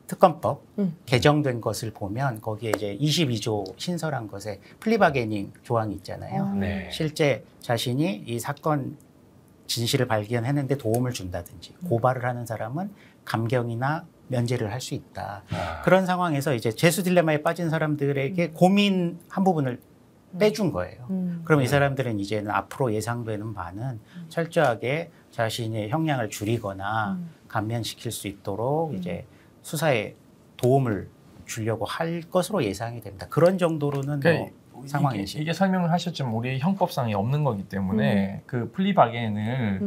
특검법 개정된 것을 보면 거기에 이제 22조 신설한 것에 플리바게닝 조항이 있잖아요. 네. 실제 자신이 이 사건 진실을 발견했는데 도움을 준다든지 고발을 하는 사람은 감경이나 면제를 할 수 있다. 그런 상황에서 이제 재수 딜레마에 빠진 사람들에게 고민 한 부분을 빼준 거예요. 그럼 이 사람들은 이제는 앞으로 예상되는 바는 철저하게 자신의 형량을 줄이거나 감면시킬 수 있도록 이제 수사에 도움을 주려고 할 것으로 예상이 됩니다. 그런 정도로는 그러니까 상황이지. 이게 설명을 하셨지만 우리 형법상이 없는 거기 때문에 그 플리바겐을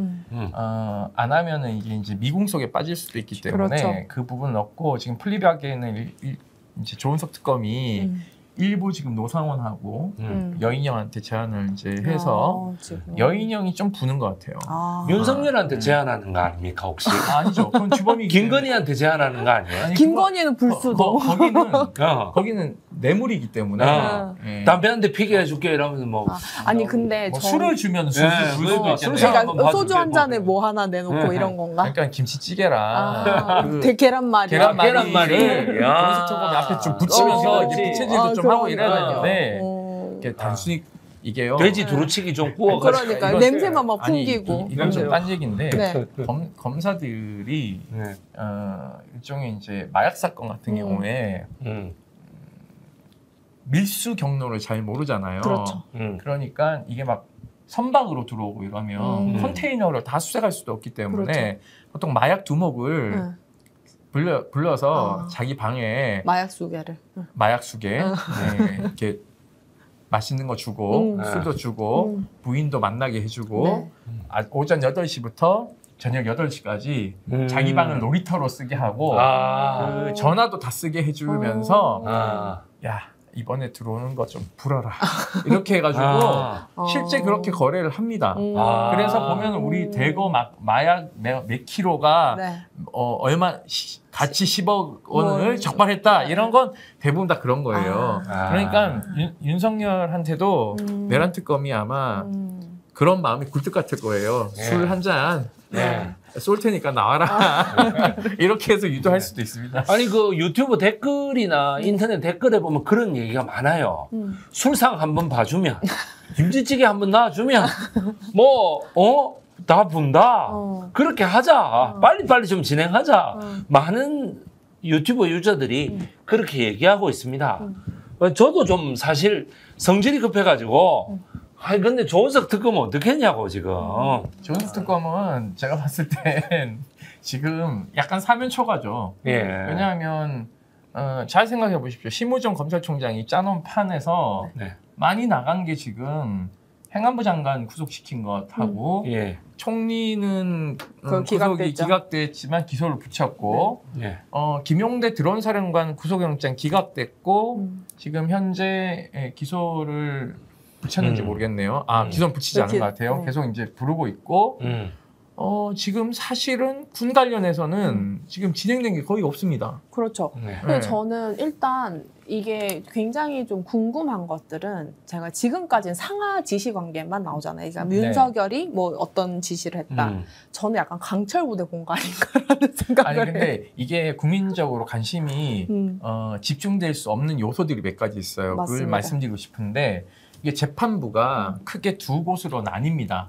안 하면은 이게 이제 미궁 속에 빠질 수도 있기 때문에 그렇죠. 그 부분을 넣고 지금 플리바겐을 이제 조은석 특검이 일부 지금 노상원하고 여인형한테 제안을 이제 해서 여인형이 좀 부는 것 같아요. 윤석열한테 제안하는 거 아닙니까 혹시? 아니죠. 그건 주범이 김건희한테 제안하는 거 아니에요? 아니, 김건희는 불 수도. 거기는 뇌물이기 때문에 예. 담배 한 대 피게 해줄게 이러면 뭐 아니 근데 뭐 술을 주면 줄 수도 있겠네요. 그러니까 소주 한 잔에 뭐 하나 내놓고 이런 건가? 그러니까 김치찌개랑 계란말이. 계란말이. 조은석 특검이 앞에 좀 붙이면서 이제 부채질도 좀 하고 이래야 되는데 이게 단순히 이게요. 돼지 두루치기 좀 구워가지고. 그러니까 냄새만 막 풍기고. 이건 좀 딴 얘기인데 네. 검사들이 일종의 이제 마약 사건 같은 경우에 밀수 경로를 잘 모르잖아요. 그렇죠. 그러니까 이게 막 선박으로 들어오고 이러면 컨테이너로 다 수색할 수도 없기 때문에 그렇죠. 보통 마약 두목을 불러서 자기 방에 마약 수개를. 마약 수개 네, 이렇게 맛있는 거 주고 술도 주고 부인도 만나게 해주고 오전 8시부터 저녁 8시까지 자기 방을 놀이터로 쓰게 하고 그 전화도 다 쓰게 해주면서 야 이번에 들어오는 거 좀 불어라 이렇게 해가지고 실제 그렇게 거래를 합니다. 그래서 보면 우리 대거 마약 몇 킬로가 얼마 가치 10억 원을 적발했다 이런 건 대부분 다 그런 거예요. 그러니까 윤석열한테도 내란 특검이 아마 그런 마음이 굴뚝 같을 거예요. 술 한 잔 쏠 테니까 나와라 이렇게 해서 유도할 수도 있습니다. 아니 그 유튜브 댓글이나 인터넷 댓글에 보면 그런 얘기가 많아요. 술상 한번 봐주면 김치찌개 한번 놔주면 다 분다. 그렇게 하자. 빨리빨리 좀 진행하자. 많은 유튜버 유저들이 그렇게 얘기하고 있습니다. 저도 좀 사실 성질이 급해가지고 아니 근데 조은석 특검은 어떻게 했냐고 지금. 조은석 특검은 제가 봤을 땐 지금 약간 사면초가죠. 왜냐하면 잘 생각해 보십시오. 심우정 검찰총장이 짜놓은 판에서 많이 나간 게 지금 행안부 장관 구속시킨 것하고 총리는 구속이 기각됐지만 기소를 붙였고 김용대 드론 사령관 구속영장 기각됐고 지금 현재 기소를 붙였는지 모르겠네요. 기소는 붙이지 않은 것 같아요. 계속 이제 부르고 있고 지금 사실은 군 관련해서는 지금 진행된 게 거의 없습니다. 그렇죠. 근데 저는 일단 이게 굉장히 좀 궁금한 것들은 제가 지금까지는 상하 지시 관계만 나오잖아요. 그러니까 윤석열이 뭐 어떤 지시를 했다. 저는 약간 강철부대 공간인가라는 생각을 해요. 근데 이게 국민적으로 관심이 집중될 수 없는 요소들이 몇 가지 있어요. 맞습니다. 그걸 말씀드리고 싶은데 이게 재판부가 크게 두 곳으로 나뉩니다.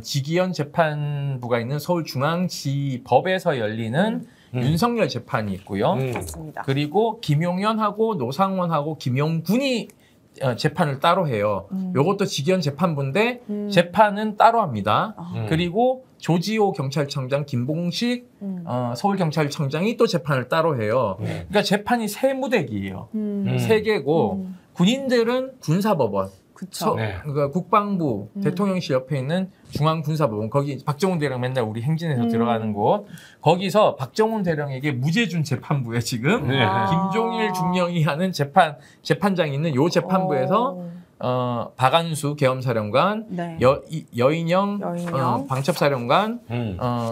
지기현 재판부가 있는 서울중앙지법에서 열리는 윤석열 재판이 있고요. 맞습니다. 그리고 김용현하고 노상원하고 김용군이 재판을 따로 해요. 요것도 지기현 재판부인데 재판은 따로 합니다. 그리고 조지호 경찰청장, 김봉식 서울경찰청장이 또 재판을 따로 해요. 그러니까 재판이 세 무대기예요. 세 개고 군인들은 군사법원, 그러니까 국방부, 대통령실 옆에 있는 중앙군사법원, 거기 박정훈 대령 맨날 우리 행진에서 들어가는 곳, 거기서 박정훈 대령에게 무죄 준 재판부에 지금 김종일 중령이 하는 재판장이 있는 요 재판부에서 박안수 계엄사령관, 여인영 방첩사령관,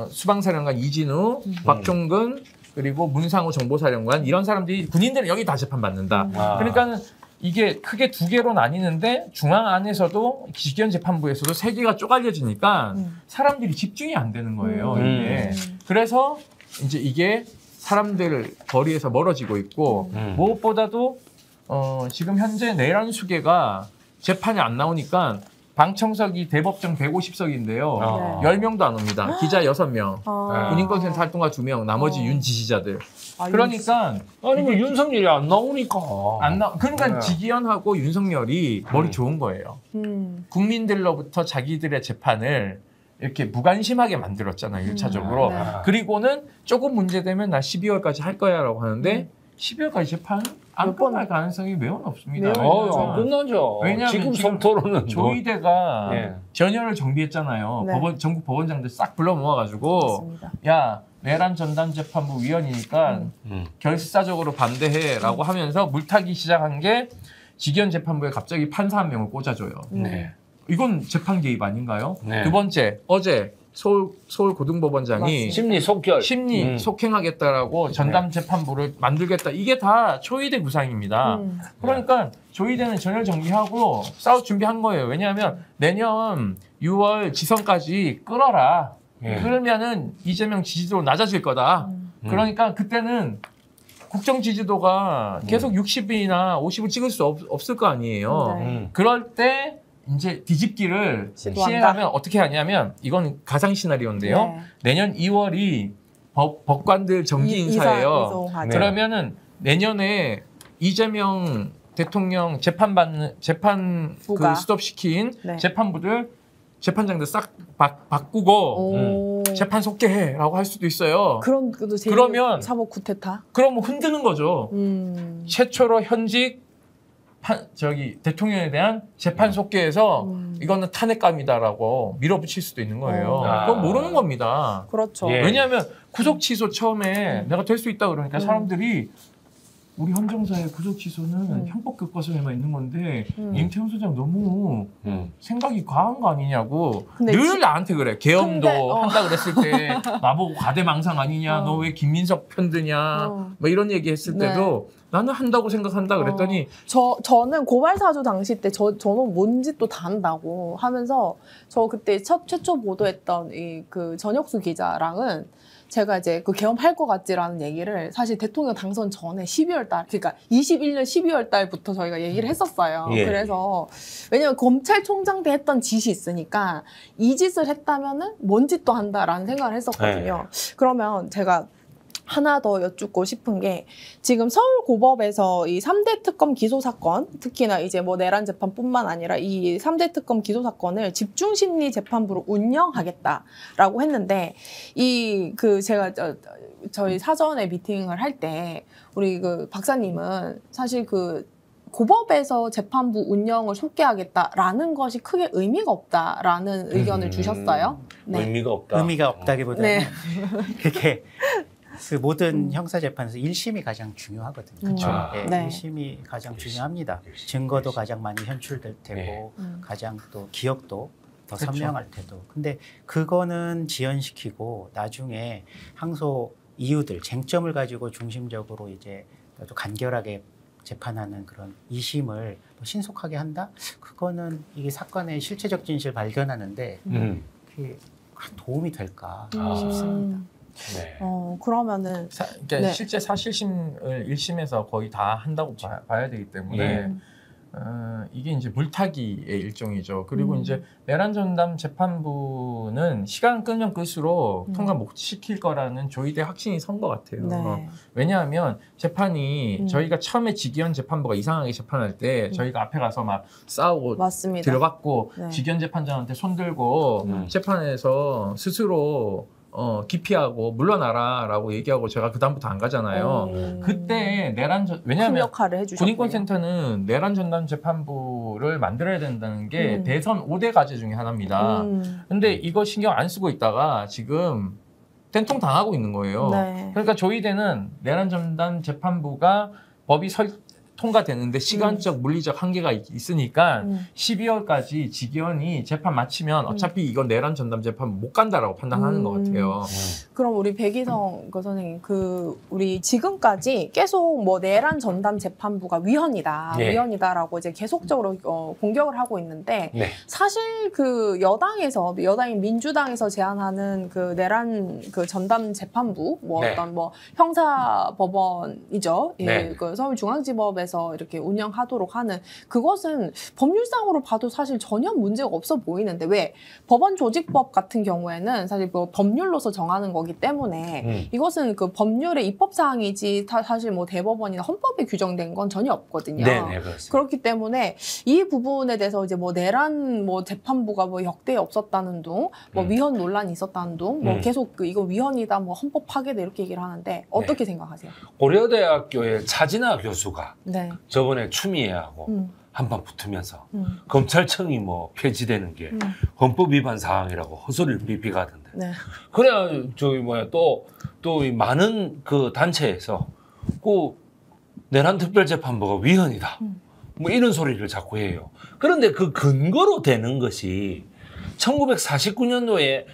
수방사령관 이진우, 박종근, 그리고 문상호 정보사령관, 이런 사람들이 군인들은 여기 다 재판받는다. 그러니까는 이게 크게 두 개로 나뉘는데 중앙 안에서도 지기현 재판부에서도 세 개가 쪼갈려지니까 사람들이 집중이 안 되는 거예요. 이게. 그래서 이제 이게 사람들 거리에서 멀어지고 있고 무엇보다도 지금 현재 내란 수계가 재판이 안 나오니까 방청석이 대법정 150석인데요. 10명도 안 옵니다. 기자 6명, 군인권센터 활동가 2명, 나머지 윤 지지자들. 그러니까 뭐 윤석열이 안 나오니까 그러니까 지기현하고 윤석열이 머리 좋은 거예요. 국민들로부터 자기들의 재판을 이렇게 무관심하게 만들었잖아요. 1차적으로. 그리고는 조금 문제되면 나 12월까지 할 거야 라고 하는데 12월까지 재판 안 끝날 가능성이 매우 높습니다. 안 끝나죠. 왜냐하면 지금 성토론은 조의대가 전열을 정비했잖아요. 전국 법원장들 싹 불러 모아가지고 야 내란 전담 재판부 위원이니까 결사적으로 반대해라고 하면서 물타기 시작한 게 지기현 재판부에 갑자기 판사 한 명을 꽂아줘요. 이건 재판 개입 아닌가요? 두 번째, 어제 서울고등법원장이 심리 속행하겠다라고 전담 재판부를 만들겠다. 이게 다 조의대 구상입니다. 그러니까 조의대는 전열 정비하고 싸울 준비한 거예요. 왜냐하면 내년 6월 지선까지 끌어라. 그러면은 이재명 지지도 낮아질 거다. 그러니까 그때는 국정 지지도가 계속 60이나 50을 찍을 수 없을 거 아니에요. 그럴 때 이제 뒤집기를 시행하면 어떻게 하냐면 이건 가상 시나리오인데요. 내년 2월이 법관들 정기 인사예요. 그러면은 내년에 이재명 대통령 재판 그 스톱시킨 재판부들 재판장들 싹 바꾸고 재판 속개해라고 할 수도 있어요. 그러면 사법 쿠데타? 그러면 흔드는 거죠. 최초로 현직 대통령에 대한 재판 속개해서 이거는 탄핵감이다라고 밀어붙일 수도 있는 거예요. 그건 모르는 겁니다. 그렇죠. 왜냐하면 구속 취소 처음에 내가 될 수 있다 그러니까 사람들이 우리 헌정사의 구속 취소는 형법 교과서에만 있는 건데 임태훈 소장 너무 생각이 과한 거 아니냐고 늘 나한테 그래. 계엄도 한다 그랬을 때 나보고 과대망상 아니냐, 너 왜 김민석 편드냐, 뭐 이런 얘기 했을 때도 나는 한다고 생각한다 그랬더니 저는 고발사주 당시 때 저는 뭔 짓도 다 한다고 하면서 저 그때 최초 보도했던 그 전혁수 기자랑은 제가 이제 그 계엄할 것 같지라는 얘기를 사실 대통령 당선 전에 12월 달, 그러니까 21년 12월 달부터 저희가 얘기를 했었어요. 그래서 왜냐면 검찰총장 때 했던 짓이 있으니까 이 짓을 했다면은 뭔 짓도 한다라는 생각을 했었거든요. 그러면 제가 하나 더 여쭙고 싶은 게 지금 서울고법에서 이 3대 특검 기소 사건, 특히나 이제 뭐 내란 재판뿐만 아니라 이 3대 특검 기소 사건을 집중심리 재판부로 운영하겠다라고 했는데 제가 저희 사전에 미팅을 할 때 우리 그 박사님은 사실 그 고법에서 재판부 운영을 속개하겠다라는 것이 크게 의미가 없다라는 의견을 주셨어요. 네. 의미가 없다. 의미가 없다기보다는 네. 그게 그 모든 형사재판에서 1심이 가장 중요하거든요. 그렇죠. 네, 네. 1심이 가장 중요합니다. 증거도 가장 많이 현출될 테고 가장 또 기억도 더 그렇죠. 선명할 테도. 근데 그거는 지연시키고 나중에 항소 이유들, 쟁점을 가지고 중심적으로 이제 또 간결하게 재판하는 그런 2심을 신속하게 한다? 그거는 이게 사건의 실체적 진실을 발견하는데 그게 도움이 될까 싶습니다. 네. 그러면은 그러니까 네. 실제 사실심을 1심에서 거의 다 한다고 봐야 되기 때문에 이게 이제 물타기의 일종이죠. 그리고 이제 내란 전담 재판부는 시간 끌면 끌수록 통과 못 시킬 거라는 조이대 확신이 선 것 같아요. 네. 왜냐하면 재판이 저희가 처음에 직위원 재판부가 이상하게 재판할 때 저희가 앞에 가서 막 싸우고 맞습니다. 들어갔고 네. 직위원 재판장한테 손들고 재판에서 스스로 기피하고 물러나라라고 얘기하고 제가 그다음부터 안 가잖아요. 그때 큰 왜냐하면 역할을 해주셨군요. 군인권센터는 내란 전담 재판부를 만들어야 된다는 게 대선 5대 과제 중에 하나입니다. 근데 이거 신경 안 쓰고 있다가 지금 된통 당하고 있는 거예요. 네. 그러니까 조이대는 내란 전담 재판부가 법이 통과되는데 시간적 물리적 한계가 있으니까 12월까지 직위원이 재판 마치면 어차피 이건 내란 전담 재판 못 간다라고 판단하는 것 같아요. 그럼 우리 백이성 선생님, 우리 지금까지 계속 뭐 내란 전담 재판부가 위헌이다, 네. 위헌이다라고 이제 계속적으로 공격을 하고 있는데 네. 사실 그 여당인 민주당에서 제안하는 그 내란 그 전담 재판부 뭐 네. 어떤 뭐 형사법원이죠, 네. 예, 그 서울중앙지법에서 이렇게 운영하도록 하는 그것은 법률상으로 봐도 사실 전혀 문제가 없어 보이는데 왜 법원 조직법 같은 경우에는 사실 뭐 법률로서 정하는 거기 때문에 이것은 그 법률의 입법 사항이지 사실 뭐 대법원이나 헌법에 규정된 건 전혀 없거든요. 네, 그렇습니다. 그렇기 때문에 이 부분에 대해서 이제 뭐 내란 뭐 재판부가 뭐 역대 없었다는 둥, 뭐 위헌 논란이 있었다는 둥, 뭐 계속 이거 위헌이다, 뭐 헌법 파괴다 이렇게 얘기를 하는데 어떻게 생각하세요? 고려대학교의 차진아 교수가 네. 저번에 추미애하고 한판 붙으면서 검찰청이 뭐 폐지되는 게 헌법 위반 사항이라고 헛소리를 삐삐가던데. 네. 그래야 또 이 많은 그 단체에서 그 내란 특별재판부가 위헌이다. 뭐 이런 소리를 자꾸 해요. 그런데 그 근거로 되는 것이 1949년도에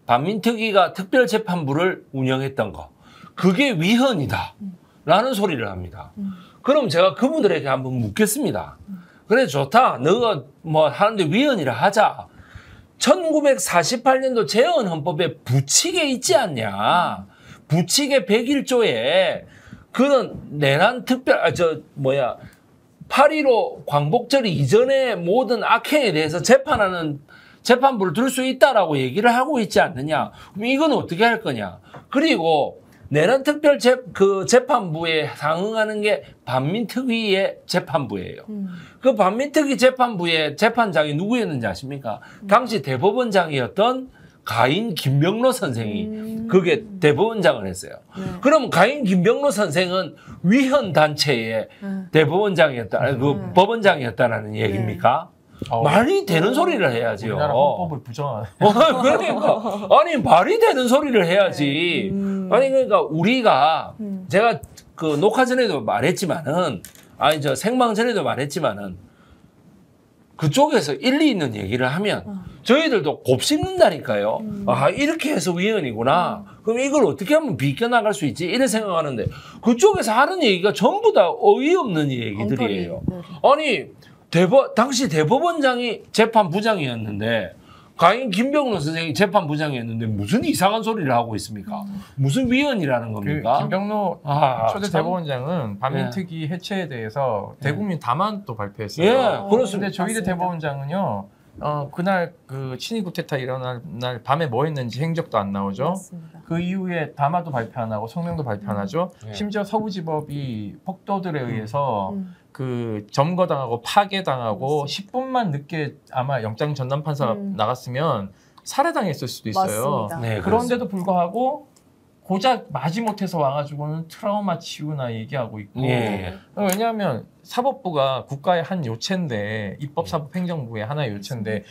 반민특위가 특별재판부를 운영했던 거. 그게 위헌이다. 라는 소리를 합니다. 그럼 제가 그분들에게 한번 묻겠습니다. 그래, 좋다. 너가 뭐 하는데 위헌이라 하자. 1948년도 재헌헌법에 부칙에 있지 않냐. 부칙의 101조에 그런 내란 8.15 광복절 이전의 모든 악행에 대해서 재판하는 재판부를 둘 수 있다라고 얘기를 하고 있지 않느냐. 그럼 이건 어떻게 할 거냐. 그리고 내란 특별 재판부에 상응하는 게 반민특위의 재판부예요. 그 반민특위 재판부의 재판장이 누구였는지 아십니까? 당시 대법원장이었던 가인 김병로 선생이 그게 대법원장을 했어요. 그럼 가인 김병로 선생은 위헌 단체의 대법원장이었다, 법원장이었다라는 얘기입니까? 말이 되는 소리를 해야지요. 우리나라 헌법을 부정하는. 그러니까 아니 말이 되는 소리를 해야지. 아니 그러니까 우리가 제가 그 녹화 전에도 말했지만은 생방 전에도 말했지만은 그쪽에서 일리 있는 얘기를 하면 저희들도 곱씹는다니까요. 아 이렇게 해서 위헌이구나. 그럼 이걸 어떻게 하면 비껴나갈 수 있지? 이런 생각하는데 그쪽에서 하는 얘기가 전부 다 어이없는 얘기들이에요. 아니 당시 대법원장이 재판부장이었는데 가인 김병로 선생이 재판부장이었는데 무슨 이상한 소리를 하고 있습니까? 무슨 위헌이라는 겁니까? 김병로 초대 대법원장은 반민특위 해체에 대해서 대국민 담화도 발표했어요. 예, 그렇습니다. 근데 조이대 대법원장은요. 그날 그 친위 쿠데타 일어날 날 밤에 뭐 했는지 행적도 안 나오죠. 맞습니다. 그 이후에 담화도 발표 안 하고 성명도 발표 안 하죠. 심지어 서부지법이 폭도들에 의해서 그 점거당하고 파괴당하고 10분만 늦게 아마 영장 전담 판사가 나갔으면 살해당했을 수도 있어요. 맞습니다. 네, 그런데도 불구하고 고작 마지못해서 와가지고는 트라우마 치유나 얘기하고 있고 왜냐하면 사법부가 국가의 한 요체인데 입법사법행정부의 하나의 요체인데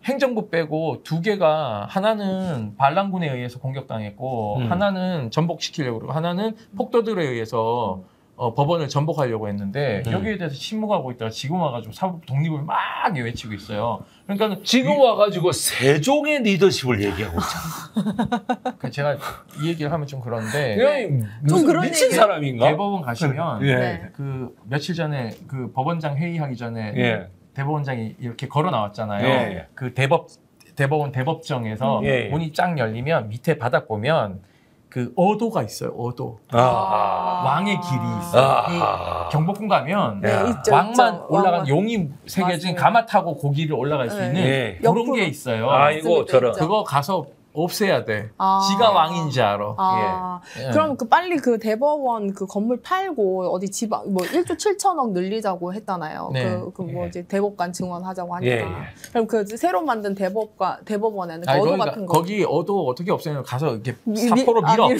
행정부 빼고 두 개가 하나는 반란군에 의해서 공격당했고 하나는 전복시키려고 그러고 하나는 폭도들에 의해서 법원을 전복하려고 했는데 여기에 대해서 침묵하고 있다가 지금 와가지고 사법 독립을 막 외치고 있어요. 그러니까 지금 와가지고 세종의 리더십을 얘기하고 있잖아. 제가 이 얘기를 하면 좀 그런데 좀 그런 미친 사람인가? 대법원 가시면 그 며칠 전에 그 법원장 회의하기 전에 대법원장이 이렇게 걸어 나왔잖아요. 그 대법원 대법정에서 문이 쫙 열리면 밑에 바닥 보면 그 어도가 있어요. 어도. 왕의 길이 있어요. 경복궁 가면 왕만 올라간 용이 새겨진 가마 타고 고기를 올라갈 수 있는 그런 게 있어요. 아이고 저런. 그거 가서 없애야 돼. 지가 왕인지 알아. 그럼 그 빨리 그 대법원 그 건물 팔고 어디 지방 뭐 1조 7천억 늘리자고 했잖아요. 그 뭐지 대법관 증원하자고 하니까. 그럼 그 새로 만든 대법원에는 어도 같은 거. 거기 어도 어떻게 없애냐면 가서 이렇게 사포로 밀어.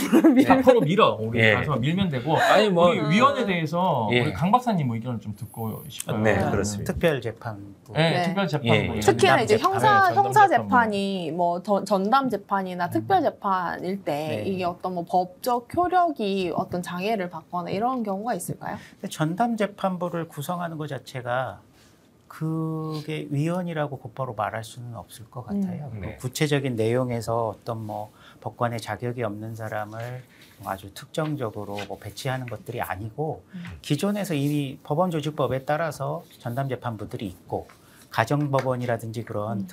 사포로 밀어. 우리 가서 밀면 되고. 아니 뭐 우리 위원에 대해서 우리 강 박사님 의견을 좀 듣고 싶어요. 네, 그렇습니다. 특별재판부. 특히나 이제 형사 재판이 뭐 전담 재판이나 특별 재판일 때 이게 어떤 뭐 법적 효력이 어떤 장애를 받거나 이런 경우가 있을까요? 전담 재판부를 구성하는 것 자체가 그게 위헌이라고 곧바로 말할 수는 없을 것 같아요. 구체적인 내용에서 어떤 뭐 법관의 자격이 없는 사람을 아주 특정적으로 뭐 배치하는 것들이 아니고 기존에서 이미 법원조직법에 따라서 전담재판부들이 있고 가정법원이라든지 그런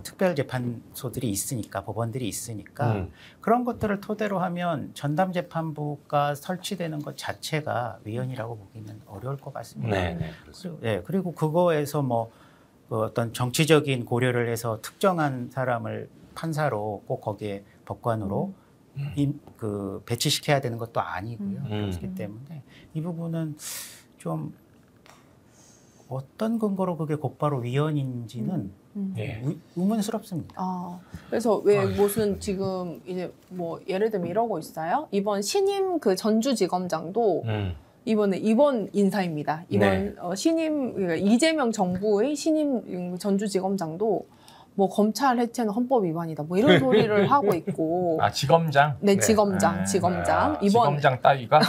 특별재판소들이 있으니까 법원들이 있으니까 그런 것들을 토대로 하면 전담재판부가 설치되는 것 자체가 위헌이라고 보기는 어려울 것 같습니다. 그리고 그거에서 뭐 어떤 정치적인 고려를 해서 특정한 사람을 판사로 꼭 거기에 법관으로 그 배치시켜야 되는 것도 아니고요. 그렇기 때문에 이 부분은 좀 어떤 근거로 그게 곧바로 위헌인지는 의문스럽습니다. 그래서 왜 무슨 지금 이제 뭐 예를 들면 이러고 있어요. 이번 신임 그 전주지검장도 이번 인사입니다. 이번 신임 그러니까 이재명 정부의 신임 전주지검장도 뭐 검찰 해체는 헌법 위반이다. 뭐 이런 소리를 하고 있고. 지검장? 네, 지검장. 이번 지검장 따위가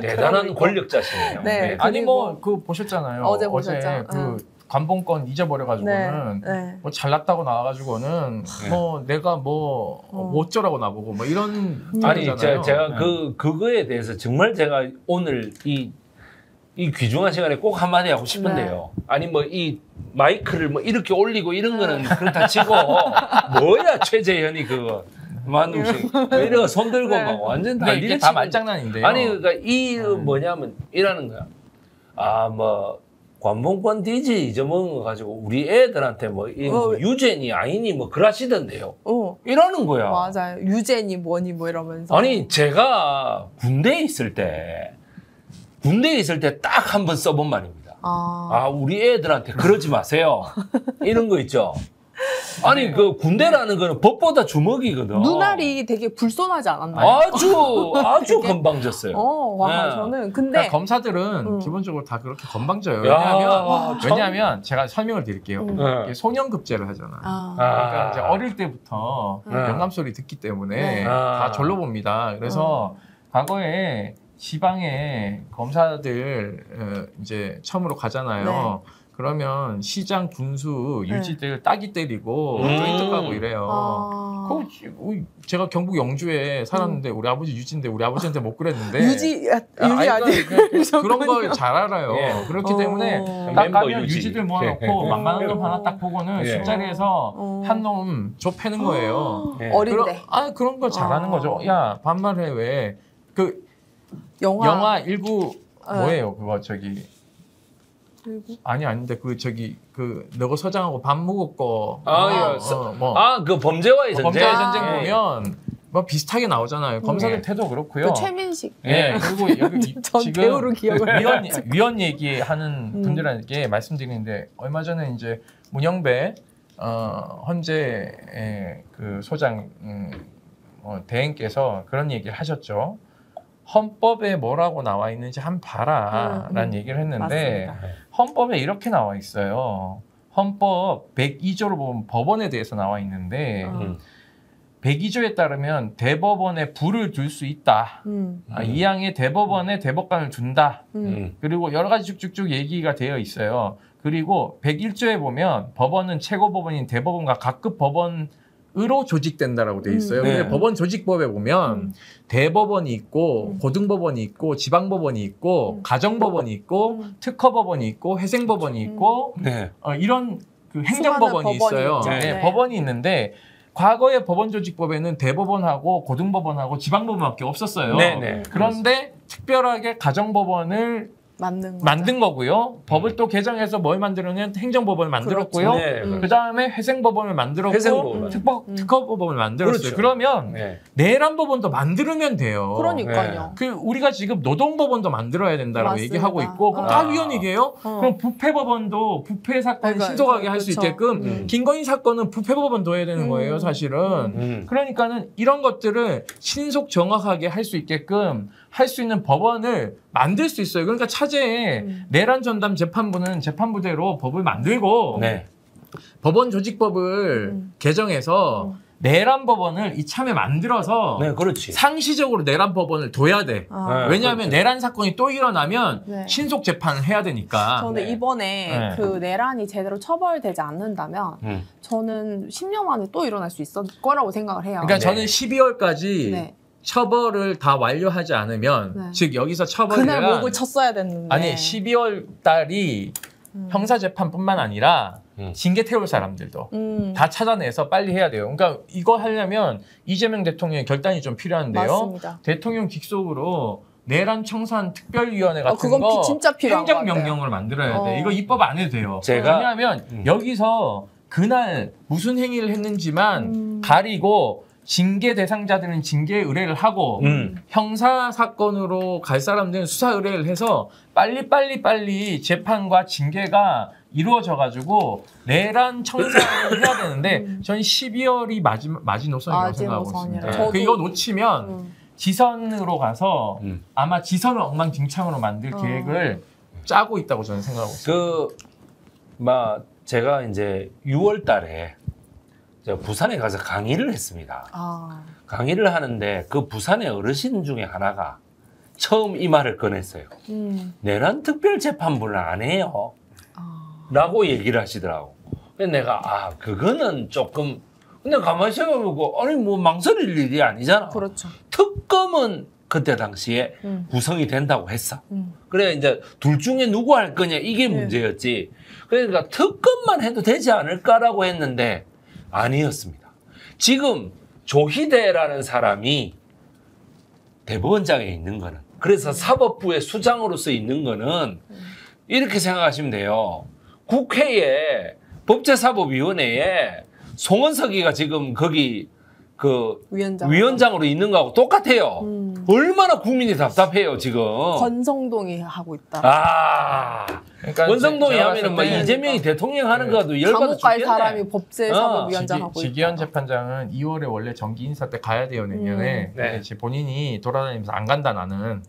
대단한 권력자시네요. 아니 뭐 그 보셨잖아요. 어제 보셨죠. 그 관봉권 잊어버려가지고는 뭐 잘났다고 나와가지고는 뭐 내가 뭐 어쩌라고 나보고 뭐 이런 아니 제가 그거에 대해서 정말 제가 오늘 이 귀중한 시간에 꼭 한마디 하고 싶은데요. 아니 뭐 이 마이크를 뭐 이렇게 올리고 이런 거는 그렇다 치고 뭐야 최재현이 그거 만웅씨 이런 손 들고 막 완전 다 이게 다 말장난인데요. 아니 그러니까 이 뭐냐면 이라는 거야. 뭐 관봉권 디지 잊어먹은 거 가지고 우리 애들한테 뭐 유죄니 아니니 뭐 그러시던데요. 이러는 거야. 맞아요. 유죄니 뭐니 뭐 이러면서. 아니 제가 군대에 있을 때 딱 한 번 써본 말입니다. 우리 애들한테 그러지 마세요. 이런 거 있죠. 아니 그 군대라는 거는 법보다 주먹이거든. 눈알이 되게 불손하지 않았나요? 아주 건방졌어요. 저는 근데 그러니까 검사들은 기본적으로 다 그렇게 건방져요. 왜냐하면 제가 설명을 드릴게요. 소년급제를 하잖아요. 그러니까 이제 어릴 때부터 영감 소리 듣기 때문에 다 절로 봅니다. 그래서 과거에 지방에 검사들 이제 처음으로 가잖아요. 그러면 시장, 군수, 유지들 따기 때리고 쫄떡하고 이래요. 제가 경북 영주에 살았는데 우리 아버지 유지인데 우리 아버지한테 못 그랬는데 유지 아니에요? 그런 걸 잘 알아요. 그렇기 때문에 딱 가면 유지들 모아놓고 만만한 놈 하나 딱 보고는 술자리에서 한 놈 줘 패는 거예요. 어린데. 그런 걸 잘하는 거죠. 야 반말해 왜 그 영화 19 뭐예요 그거 저기 아닌데 그 너가 서장하고 밥 먹었고 그 범죄와의 전쟁 보면 뭐 비슷하게 나오잖아요. 검사들 태도 그렇고요. 그 최민식. 그리고 여기 전 지금 배우로 기억을 위원 얘기하는 분들에게 말씀드리는데 얼마 전에 이제 문영배 헌재 그 소장 대행께서 그런 얘기를 하셨죠. 헌법에 뭐라고 나와 있는지 한번 봐라라는 얘기를 했는데 맞습니다. 헌법에 이렇게 나와 있어요. 헌법 102조를 보면 법원에 대해서 나와 있는데 102조에 따르면 대법원에 불을 둘 수 있다. 이항에 대법원에 대법관을 둔다. 그리고 여러 가지 쭉쭉쭉 얘기가 되어 있어요. 그리고 101조에 보면 법원은 최고법원인 대법원과 각급 법원으로 조직된다라고 되어 있어요. 네. 근데 법원 조직법에 보면 대법원이 있고 고등법원이 있고 지방법원이 있고 가정법원이 있고 특허법원이 있고 회생법원이 있고 네. 이런 그 행정법원이 있어요. 법원이 있죠. 네, 네. 법원이 있는데 과거의 법원조직법에는 대법원하고 고등법원하고 지방법원밖에 없었어요. 네네. 그런데 특별하게 가정법원을 만든 거고요. 법을 또 개정해서 뭘 만들었냐면 행정법원을 만들었고요. 그렇죠. 네. 그 다음에 회생법원을 만들었고 회생법원. 특허법원을 만들었어요. 그렇죠. 그러면 네. 내란법원도 만들면 돼요. 그러니까요. 그 우리가 지금 노동법원도 만들어야 된다라고 맞습니다. 얘기하고 있고 그럼 다 위헌 얘기예요? 그럼 부패법원도 부패 사건을 그러니까, 신속하게 할 수 그렇죠. 있게끔 김건희 사건은 부패법원도 해야 되는 거예요, 사실은. 그러니까는 이런 것들을 신속 정확하게 할 수 있게끔 할 수 있는 법원을 만들 수 있어요. 그러니까 차제에 내란 전담 재판부는 재판부대로 법을 만들고 네. 법원 조직법을 개정해서 내란 법원을 이참에 만들어서 네, 그렇지. 상시적으로 내란 법원을 둬야 돼. 왜냐하면 그렇죠. 내란 사건이 또 일어나면 네. 신속 재판을 해야 되니까. 저는 네. 이번에 네. 그 내란이 제대로 처벌되지 않는다면 저는 10년 만에 또 일어날 수 있을 거라고 생각을 해요. 그러니까 네. 저는 12월까지 네. 처벌을 다 완료하지 않으면 네. 즉 여기서 처벌을 그날 목을 쳤어야 됐는데. 아니 12월 달이 형사재판뿐만 아니라 징계 태울 사람들도 다 찾아내서 빨리 해야 돼요. 그러니까 이거 하려면 이재명 대통령의 결단이 좀 필요한데요. 맞습니다. 대통령 직속으로 내란 청산 특별위원회 같은 그건 거 진짜 필요한 것 행정명령을 만들어야 돼. 어. 이거 입법 안 해도 돼요. 제가- 왜냐하면 여기서 그날 무슨 행위를 했는지만 가리고 징계 대상자들은 징계 의뢰를 하고 형사 사건으로 갈 사람들은 수사 의뢰를 해서 빨리 재판과 징계가 이루어져가지고 내란 청산을 해야 되는데 전 12월이 마지노선이라고 생각하고 있습니다. 저도- 이거 놓치면 지선으로 가서 아마 지선을 엉망진창으로 만들 계획을 짜고 있다고 저는 생각하고 있습니다. 제가 이제 6월 달에 부산에 가서 강의를 했습니다. 강의를 하는데 그 부산의 어르신 중에 하나가 처음 이 말을 꺼냈어요. 내란 특별재판부를 안 해요. 라고 얘기를 하시더라고. 근데 내가 그거는 조금 근데 가만히 생각해보고 아니 뭐 망설일 일이 아니잖아. 그렇죠. 특검은 그때 당시에 구성이 된다고 했어. 그래 이제 둘 중에 누구 할 거냐 이게 문제였지. 그러니까 특검만 해도 되지 않을까라고 했는데 아니었습니다. 지금 조희대라는 사람이 대법원장에 있는 거는 그래서 사법부의 수장으로서 있는 거는 이렇게 생각하시면 돼요. 국회에 법제사법위원회에 송원석이가 지금 거기 그 위원장으로 있는 거하고 똑같아요. 얼마나 국민이 답답해요 지금. 권성동이 하고 있다. 그러니까 권성동이 제가 하면은 뭐 봤을 때 이재명이 대통령 하는 거도 열받아 감옥 갈 죽겠네. 사람이 법제사법위원장 하고 있다. 지기현 재판장은 2월에 원래 정기 인사 때 가야 돼요 내년에. 근데 지금 본인이 돌아다니면서 안 간다 나는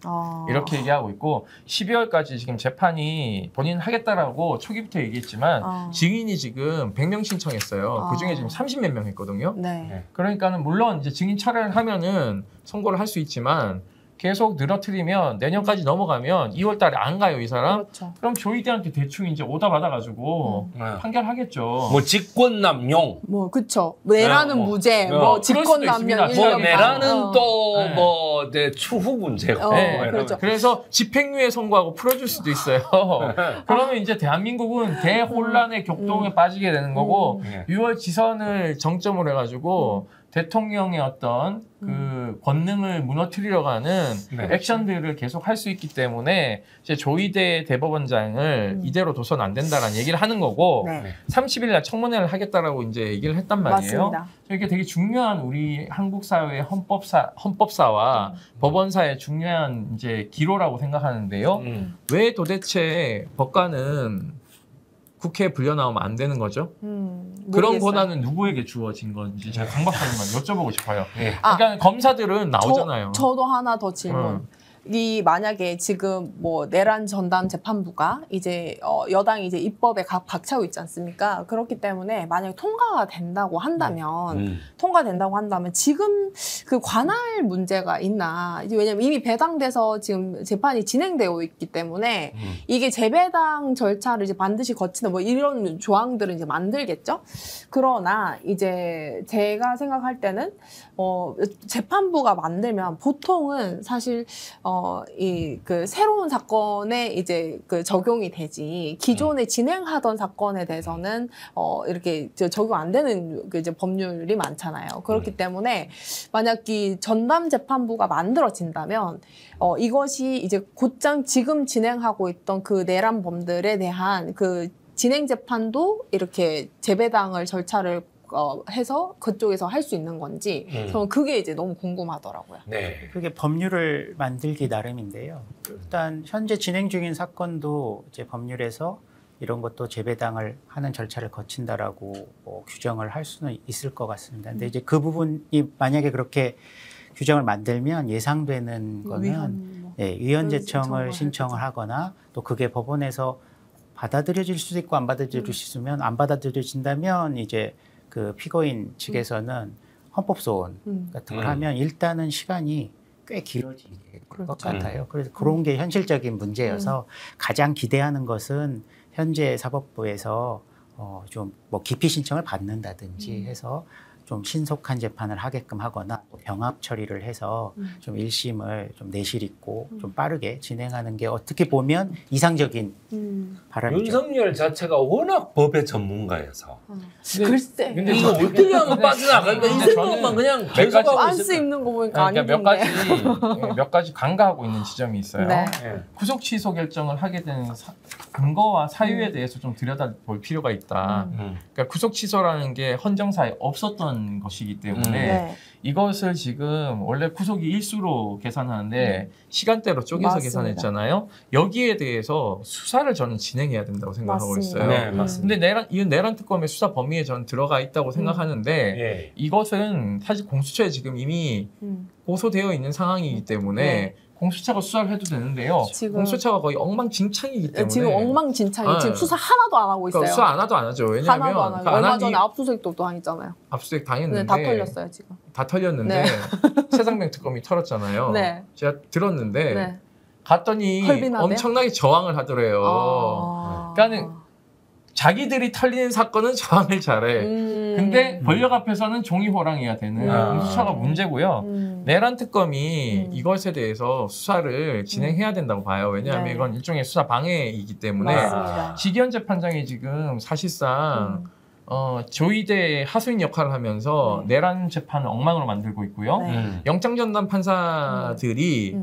이렇게 얘기하고 있고 12월까지 지금 재판이 본인 하겠다라고 초기부터 얘기했지만 증인이 지금 100명 신청했어요. 그 중에 지금 30몇 명 했거든요. 네. 그러니까는 물론 이제 증인 철회를 하면은 선고를 할 수 있지만 계속 늘어뜨리면 내년까지 넘어가면 2월 달에 안 가요, 이 사람. 그렇죠. 그럼 조희대한테 대충 이제 오다 받아가지고 판결하겠죠. 뭐 직권남용. 뭐 그쵸. 내란은 무죄. 뭐 그럴 수도 있습니다. 직권남용. 뭐 1년 내란은 또 네. 뭐 추후 문제고. 그렇죠. 그래서 집행유예 선고하고 풀어줄 수도 있어요. 그러면 이제 대한민국은 대혼란의 격동에 빠지게 되는 거고 6월 지선을 정점으로 해가지고 대통령의 어떤 그 권능을 무너뜨리려고 하는 액션들을 계속 할 수 있기 때문에 이제 조희대 대법원장을 이대로 둬서는 안 된다라는 얘기를 하는 거고 30일 날 청문회를 하겠다라고 이제 얘기를 했단 말이에요. 맞습니다. 이게 되게 중요한 우리 한국 사회의 헌법사와 법원사의 중요한 이제 기로라고 생각하는데요. 왜 도대체 법관은 국회에 불려 나오면 안 되는 거죠. 그런 모르겠어요. 권한은 누구에게 주어진 건지 제가 강 박사님만 여쭤보고 싶어요. 예. 그러니까 검사들은 나오잖아요. 저도 하나 더 질문. 이 만약에 지금 뭐 내란 전담 재판부가 이제 여당이 이제 입법에 박차고 있지 않습니까? 그렇기 때문에 만약에 통과가 된다고 한다면 지금 그 관할 문제가 있나? 이제 왜냐면 이미 배당돼서 지금 재판이 진행되고 있기 때문에 이게 재배당 절차를 이제 반드시 거치는 뭐 이런 조항들은 이제 만들겠죠. 그러나 이제 제가 생각할 때는 재판부가 만들면 보통은 사실 이 그 새로운 사건에 이제 그 적용이 되지 기존에 진행하던 사건에 대해서는 이렇게 적용 안 되는 그 이제 법률이 많잖아요. 그렇기 때문에 만약 이 전담 재판부가 만들어진다면 이것이 이제 곧장 지금 진행하고 있던 그 내란범들에 대한 그 진행 재판도 이렇게 재배당을 절차를 해서 그쪽에서 할 수 있는 건지 저는 그게 이제 너무 궁금하더라고요. 네. 그게 법률을 만들기 나름인데요. 일단 현재 진행 중인 사건도 이제 법률에서 이런 것도 재배당을 하는 절차를 거친다라고 규정을 할 수는 있을 것 같습니다. 근데 이제 그 부분이 만약에 그렇게 규정을 만들면 예상되는 거는 위헌 제청을 신청을 하거나 또 그게 법원에서 받아들여질 수도 있고 안 받아들여질 수 있으면 안 받아들여진다면 이제 그 피고인 측에서는 헌법소원 같은 걸 하면 일단은 시간이 꽤 길어질 것 같아요. 그래서 그런 게 현실적인 문제여서 가장 기대하는 것은 현재 사법부에서 좀 뭐 기피 신청을 받는다든지 해서 좀 신속한 재판을 하게끔 하거나 또 병합 처리를 해서 좀 1심을 좀 내실 있고 좀 빠르게 진행하는 게 어떻게 보면 이상적인 바람이죠. 윤석열 자체가 워낙 법의 전문가여서 글쎄. 근데 이거 어떻게 하면 빠져나갈까 이 생각만 그냥 계속 하고 안스 있을 입는 거 보니까 그러니까 아니던데. 몇 가지 간과하고 있는 지점이 있어요. 네. 구속 취소 결정을 하게 되는 근거와 사유에 대해서 좀 들여다볼 필요가 있다. 그러니까 구속 취소라는 게 헌정사에 없었던 것이기 때문에 네. 이것을 지금 원래 구속이 일수로 계산하는데 시간대로 쪼개서 맞습니다. 계산했잖아요. 여기에 대해서 수사를 저는 진행해야 된다고 생각하고 맞습니다. 있어요. 네, 맞습니다. 근데 이건 내란 특검의 수사 범위에 저는 들어가 있다고 생각하는데 예. 이것은 사실 공수처에 지금 이미 고소되어 있는 상황이기 때문에 네. 공수처가 수사를 해도 되는데요. 공수처가 거의 엉망진창이기 때문에 지금 엉망진창이 네. 지금 수사 하나도 안 하고 있어요. 그러니까 수사 안 하도 안 하죠. 왜냐하면 하나도 안 하고 얼마 전에 압수수색도 당했잖아요. 압수수색 당했는데 네, 다 털렸어요 지금. 다 털렸는데 네. 최상병 특검이 털었잖아요. 네. 제가 들었는데 네. 갔더니 헐빈하네요? 엄청나게 저항을 하더래요. 그러니까 자기들이 털리는 사건은 저항을 잘해. 근데 권력 앞에서는 종이 호랑이가 되는 공수처가 문제고요. 내란 특검이 이것에 대해서 수사를 진행해야 된다고 봐요. 왜냐하면 네. 이건 일종의 수사 방해이기 때문에 맞습니다. 지기현 재판장이 지금 사실상 조의대 하수인 역할을 하면서 내란 재판을 엉망으로 만들고 있고요. 네. 영장전담 판사들이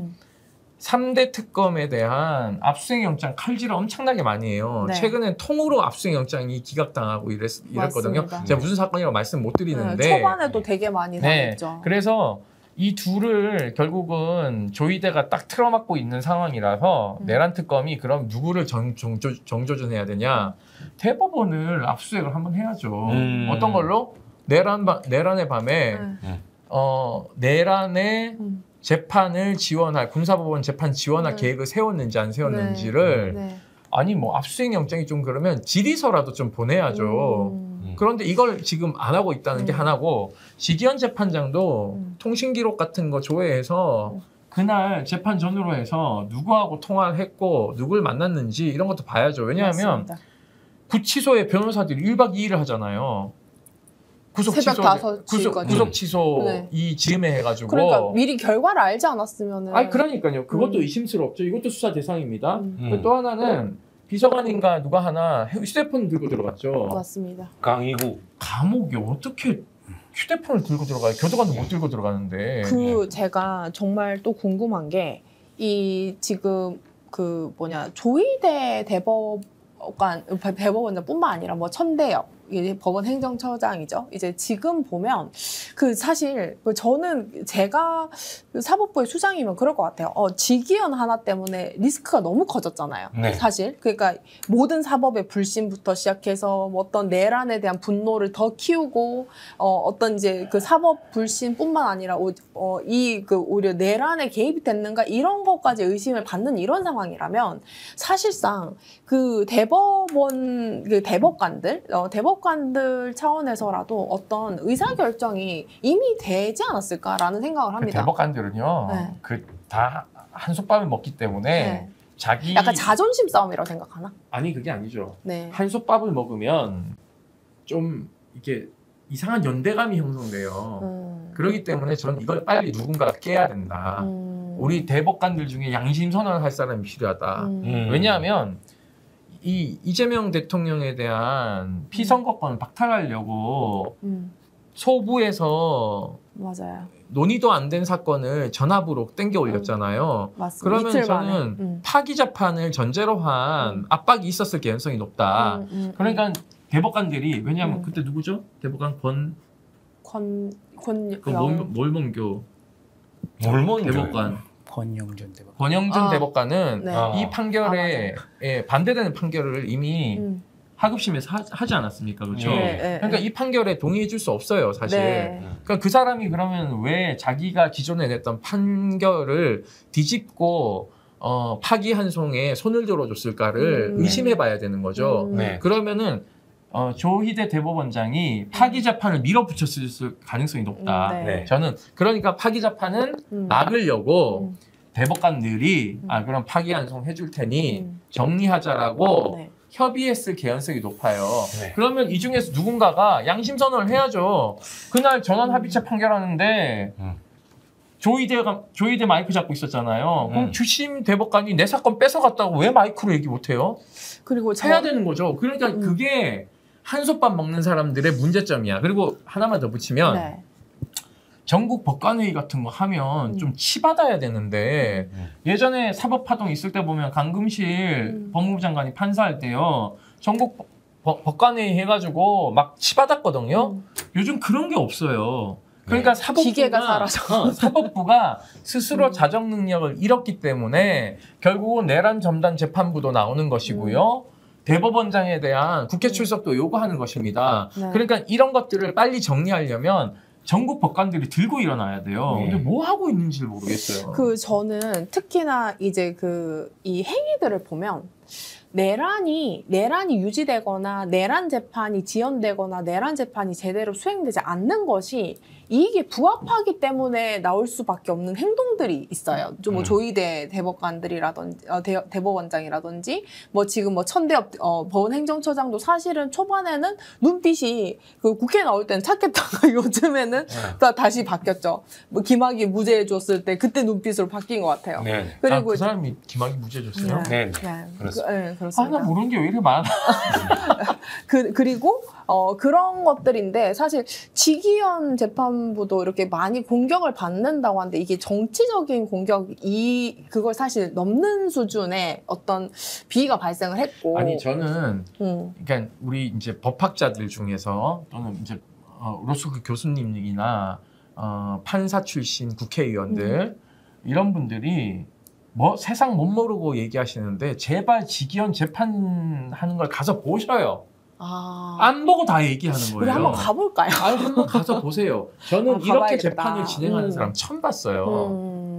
3대 특검에 대한 압수수색 영장 칼질을 엄청나게 많이 해요. 네. 최근엔 통으로 압수수색 영장이 기각당하고 이랬거든요. 맞습니다. 제가 무슨 사건이라고 말씀 못 드리는데 초반에도 되게 많이 당했죠. 그래서 이 둘을 결국은 조의대가 딱 틀어막고 있는 상황이라서 내란 특검이 그럼 누구를 정조준해야 되냐? 대법원을 압수수색을 한번 해야죠. 어떤 걸로? 내란의 밤에 내란의 재판을 지원할 군사법원 재판 지원할 계획을 세웠는지 안 세웠는지를 아니 뭐 압수수색 영장이 좀 그러면 질의서라도 좀 보내야죠. 그런데 이걸 지금 안 하고 있다는 게 하나고 지기현 재판장도 통신 기록 같은 거 조회해서 그날 재판 전후로 해서 누구하고 통화를 했고 누굴 만났는지 이런 것도 봐야죠. 왜냐하면 맞습니다. 구치소에 변호사들이 1박 2일을 하잖아요. 구속 취소 네. 이 즈음에 해가지고 그러니까 미리 결과를 알지 않았으면은 그러니까요. 그것도 의심스럽죠. 이것도 수사 대상입니다. 또 하나는 비서관인가 누가 하나 휴대폰 들고 들어갔죠. 맞습니다. 강희구 감옥에 어떻게 휴대폰을 들고 들어가요? 교도관도 못 들고 들어가는데. 제가 정말 또 궁금한 게 이 지금 조의대 대법원뿐만 아니라 뭐 천대엽 이제 법원 행정처장이죠. 이제 지금 보면 그 사실 저는 제가 사법부의 수장이면 그럴 것 같아요. 직위원 하나 때문에 리스크가 너무 커졌잖아요. 네. 사실 그러니까 모든 사법의 불신부터 시작해서 뭐 어떤 내란에 대한 분노를 더 키우고 어떤 이제 그 사법 불신뿐만 아니라 이 그 오히려 내란에 개입이 됐는가 이런 것까지 의심을 받는 이런 상황이라면 사실상 그 대법원 그 대법관들 차원에서라도 어떤 의사 결정이 이미 되지 않았을까라는 생각을 합니다. 대법관들은요, 네. 그 다 한솥밥을 먹기 때문에 네. 자기 약간 자존심 싸움이라고 생각하나? 아니 그게 아니죠. 네. 한솥밥을 먹으면 좀 이게 이상한 연대감이 형성돼요. 그렇기 때문에 저는 이걸 빨리 누군가가 깨야 된다. 우리 대법관들 중에 양심 선언을 할 사람이 필요하다. 왜냐하면 이 이재명 대통령에 대한 피선거권을 박탈하려고 소부에서 맞아요. 논의도 안 된 사건을 전압으로 땡겨 올렸잖아요. 맞습니다. 그러면 이틀 저는 만에. 파기 재판을 전제로 한 압박이 있었을 가능성이 높다. 그러니까 대법관들이 왜냐하면 그때 누구죠? 대법관 몰몬교 대법관 권영준 대법관. 권영준 대법관은 네. 이 판결에 반대되는 판결을 이미 하급심에서 하지 않았습니까? 그렇죠? 네. 그러니까 이 판결에 동의해 줄 수 없어요, 사실. 네. 그러니까 그 사람이 그러면 왜 자기가 기존에 냈던 판결을 뒤집고 파기환송에 손을 들어줬을까를 의심해 봐야 되는 거죠. 네. 그러면은 조희대 대법원장이 파기 재판을 밀어붙였을 가능성이 높다. 네. 저는 그러니까 파기 재판은 막으려고 대법관들이 그럼 파기환송 해줄 테니 정리하자라고 네. 협의했을 개연성이 높아요. 네. 그러면 이 중에서 누군가가 양심 선언을 해야죠. 그날 전원 합의체 판결하는데 조희대 마이크 잡고 있었잖아요. 그럼 주심 대법관이 내 사건 뺏어갔다고 왜 마이크로 얘기 못해요? 그리고 해야 되는 거죠. 그러니까 그게 한솥밥 먹는 사람들의 문제점이야. 그리고 하나만 더 붙이면 네. 전국 법관회의 같은 거 하면 좀 치받아야 되는데 예전에 사법파동 있을 때 보면 강금실 법무부 장관이 판사할 때요. 전국 법관회의 해가지고 막 치받았거든요. 요즘 그런 게 없어요. 그러니까 기계가 사라져. 사법부가 스스로 자정 능력을 잃었기 때문에 결국은 내란 전담 재판부도 나오는 것이고요. 대법원장에 대한 국회 출석도 요구하는 것입니다. 네. 그러니까 이런 것들을 빨리 정리하려면 전국 법관들이 들고 일어나야 돼요. 근데 뭐 하고 있는지를 모르겠어요. 저는 특히나 이제 이 행위들을 보면 내란이 유지되거나 내란 재판이 지연되거나 내란 재판이 제대로 수행되지 않는 것이 이익에 부합하기 때문에 나올 수밖에 없는 행동들이 있어요. 뭐 조희대 대법관들이라든지 대법원장이라든지 뭐 지금 뭐 천대엽 법원 행정처장도 사실은 초반에는 눈빛이 그 국회에 나올 때는 착했다가 요즘에는 다시 바뀌었죠. 뭐 김학의 무죄 줬을 때 그때 눈빛으로 바뀐 것 같아요. 네. 그리고 그 사람이 김학의 무죄 줬어요? 네. 그렇습니다. 나 모르는 게 왜 이렇게 많아? 그리고 그런 것들인데 사실 직위원 재판부도 이렇게 많이 공격을 받는다고 하는데 이게 정치적인 그걸 사실 넘는 수준의 어떤 비위가 발생을 했고. 아니 저는 그러니까 우리 이제 법학자들 중에서 또는 이제 로스쿨 교수님이나 판사 출신 국회의원들 이런 분들이 뭐 세상 못 모르고 얘기하시는데 제발 직위원 재판하는 걸 가서 보셔요. 안 보고 다 얘기하는 거예요. 우리 한번 가볼까요? 한번 가서 보세요. 저는 이렇게 가봐야겠다. 재판을 진행하는 사람 처음 봤어요.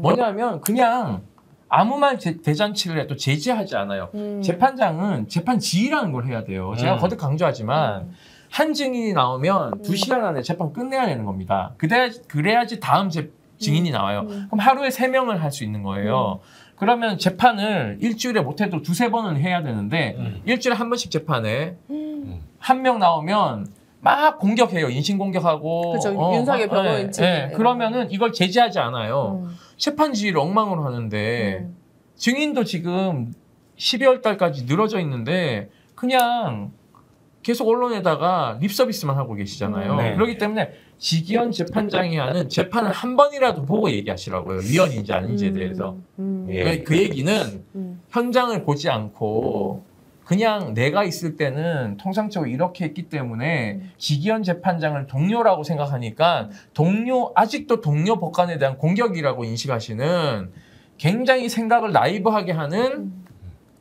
뭐냐면 그냥 아무 말 대잔치를 해도 제지하지 않아요. 재판장은 재판 지휘라는 걸 해야 돼요. 제가 거듭 강조하지만 한 증인이 나오면 2시간 안에 재판 끝내야 되는 겁니다. 그래야지 다음 증인이 나와요. 그럼 하루에 3명을 할 수 있는 거예요. 그러면 재판을 일주일에 못해도 2-3번은 해야 되는데 일주일에 한 번씩 재판에 한 명 나오면 막 공격해요. 인신공격하고. 그렇죠. 윤석열 변호인 측. 네. 그러면은 이걸 제지하지 않아요. 재판 지휘를 엉망으로 하는데 증인도 지금 12월 달까지 늘어져 있는데 그냥 계속 언론에다가 립서비스만 하고 계시잖아요. 네. 그렇기 때문에 직위원 재판장이 하는 재판을 한 번이라도 보고 얘기하시라고요. 위헌인지 아닌지에 대해서. 그 얘기는 현장을 보지 않고 그냥 내가 있을 때는 통상적으로 이렇게 했기 때문에 지기현 재판장을 동료라고 생각하니까 아직도 동료 법관에 대한 공격이라고 인식하시는 굉장히 생각을 나이브하게 하는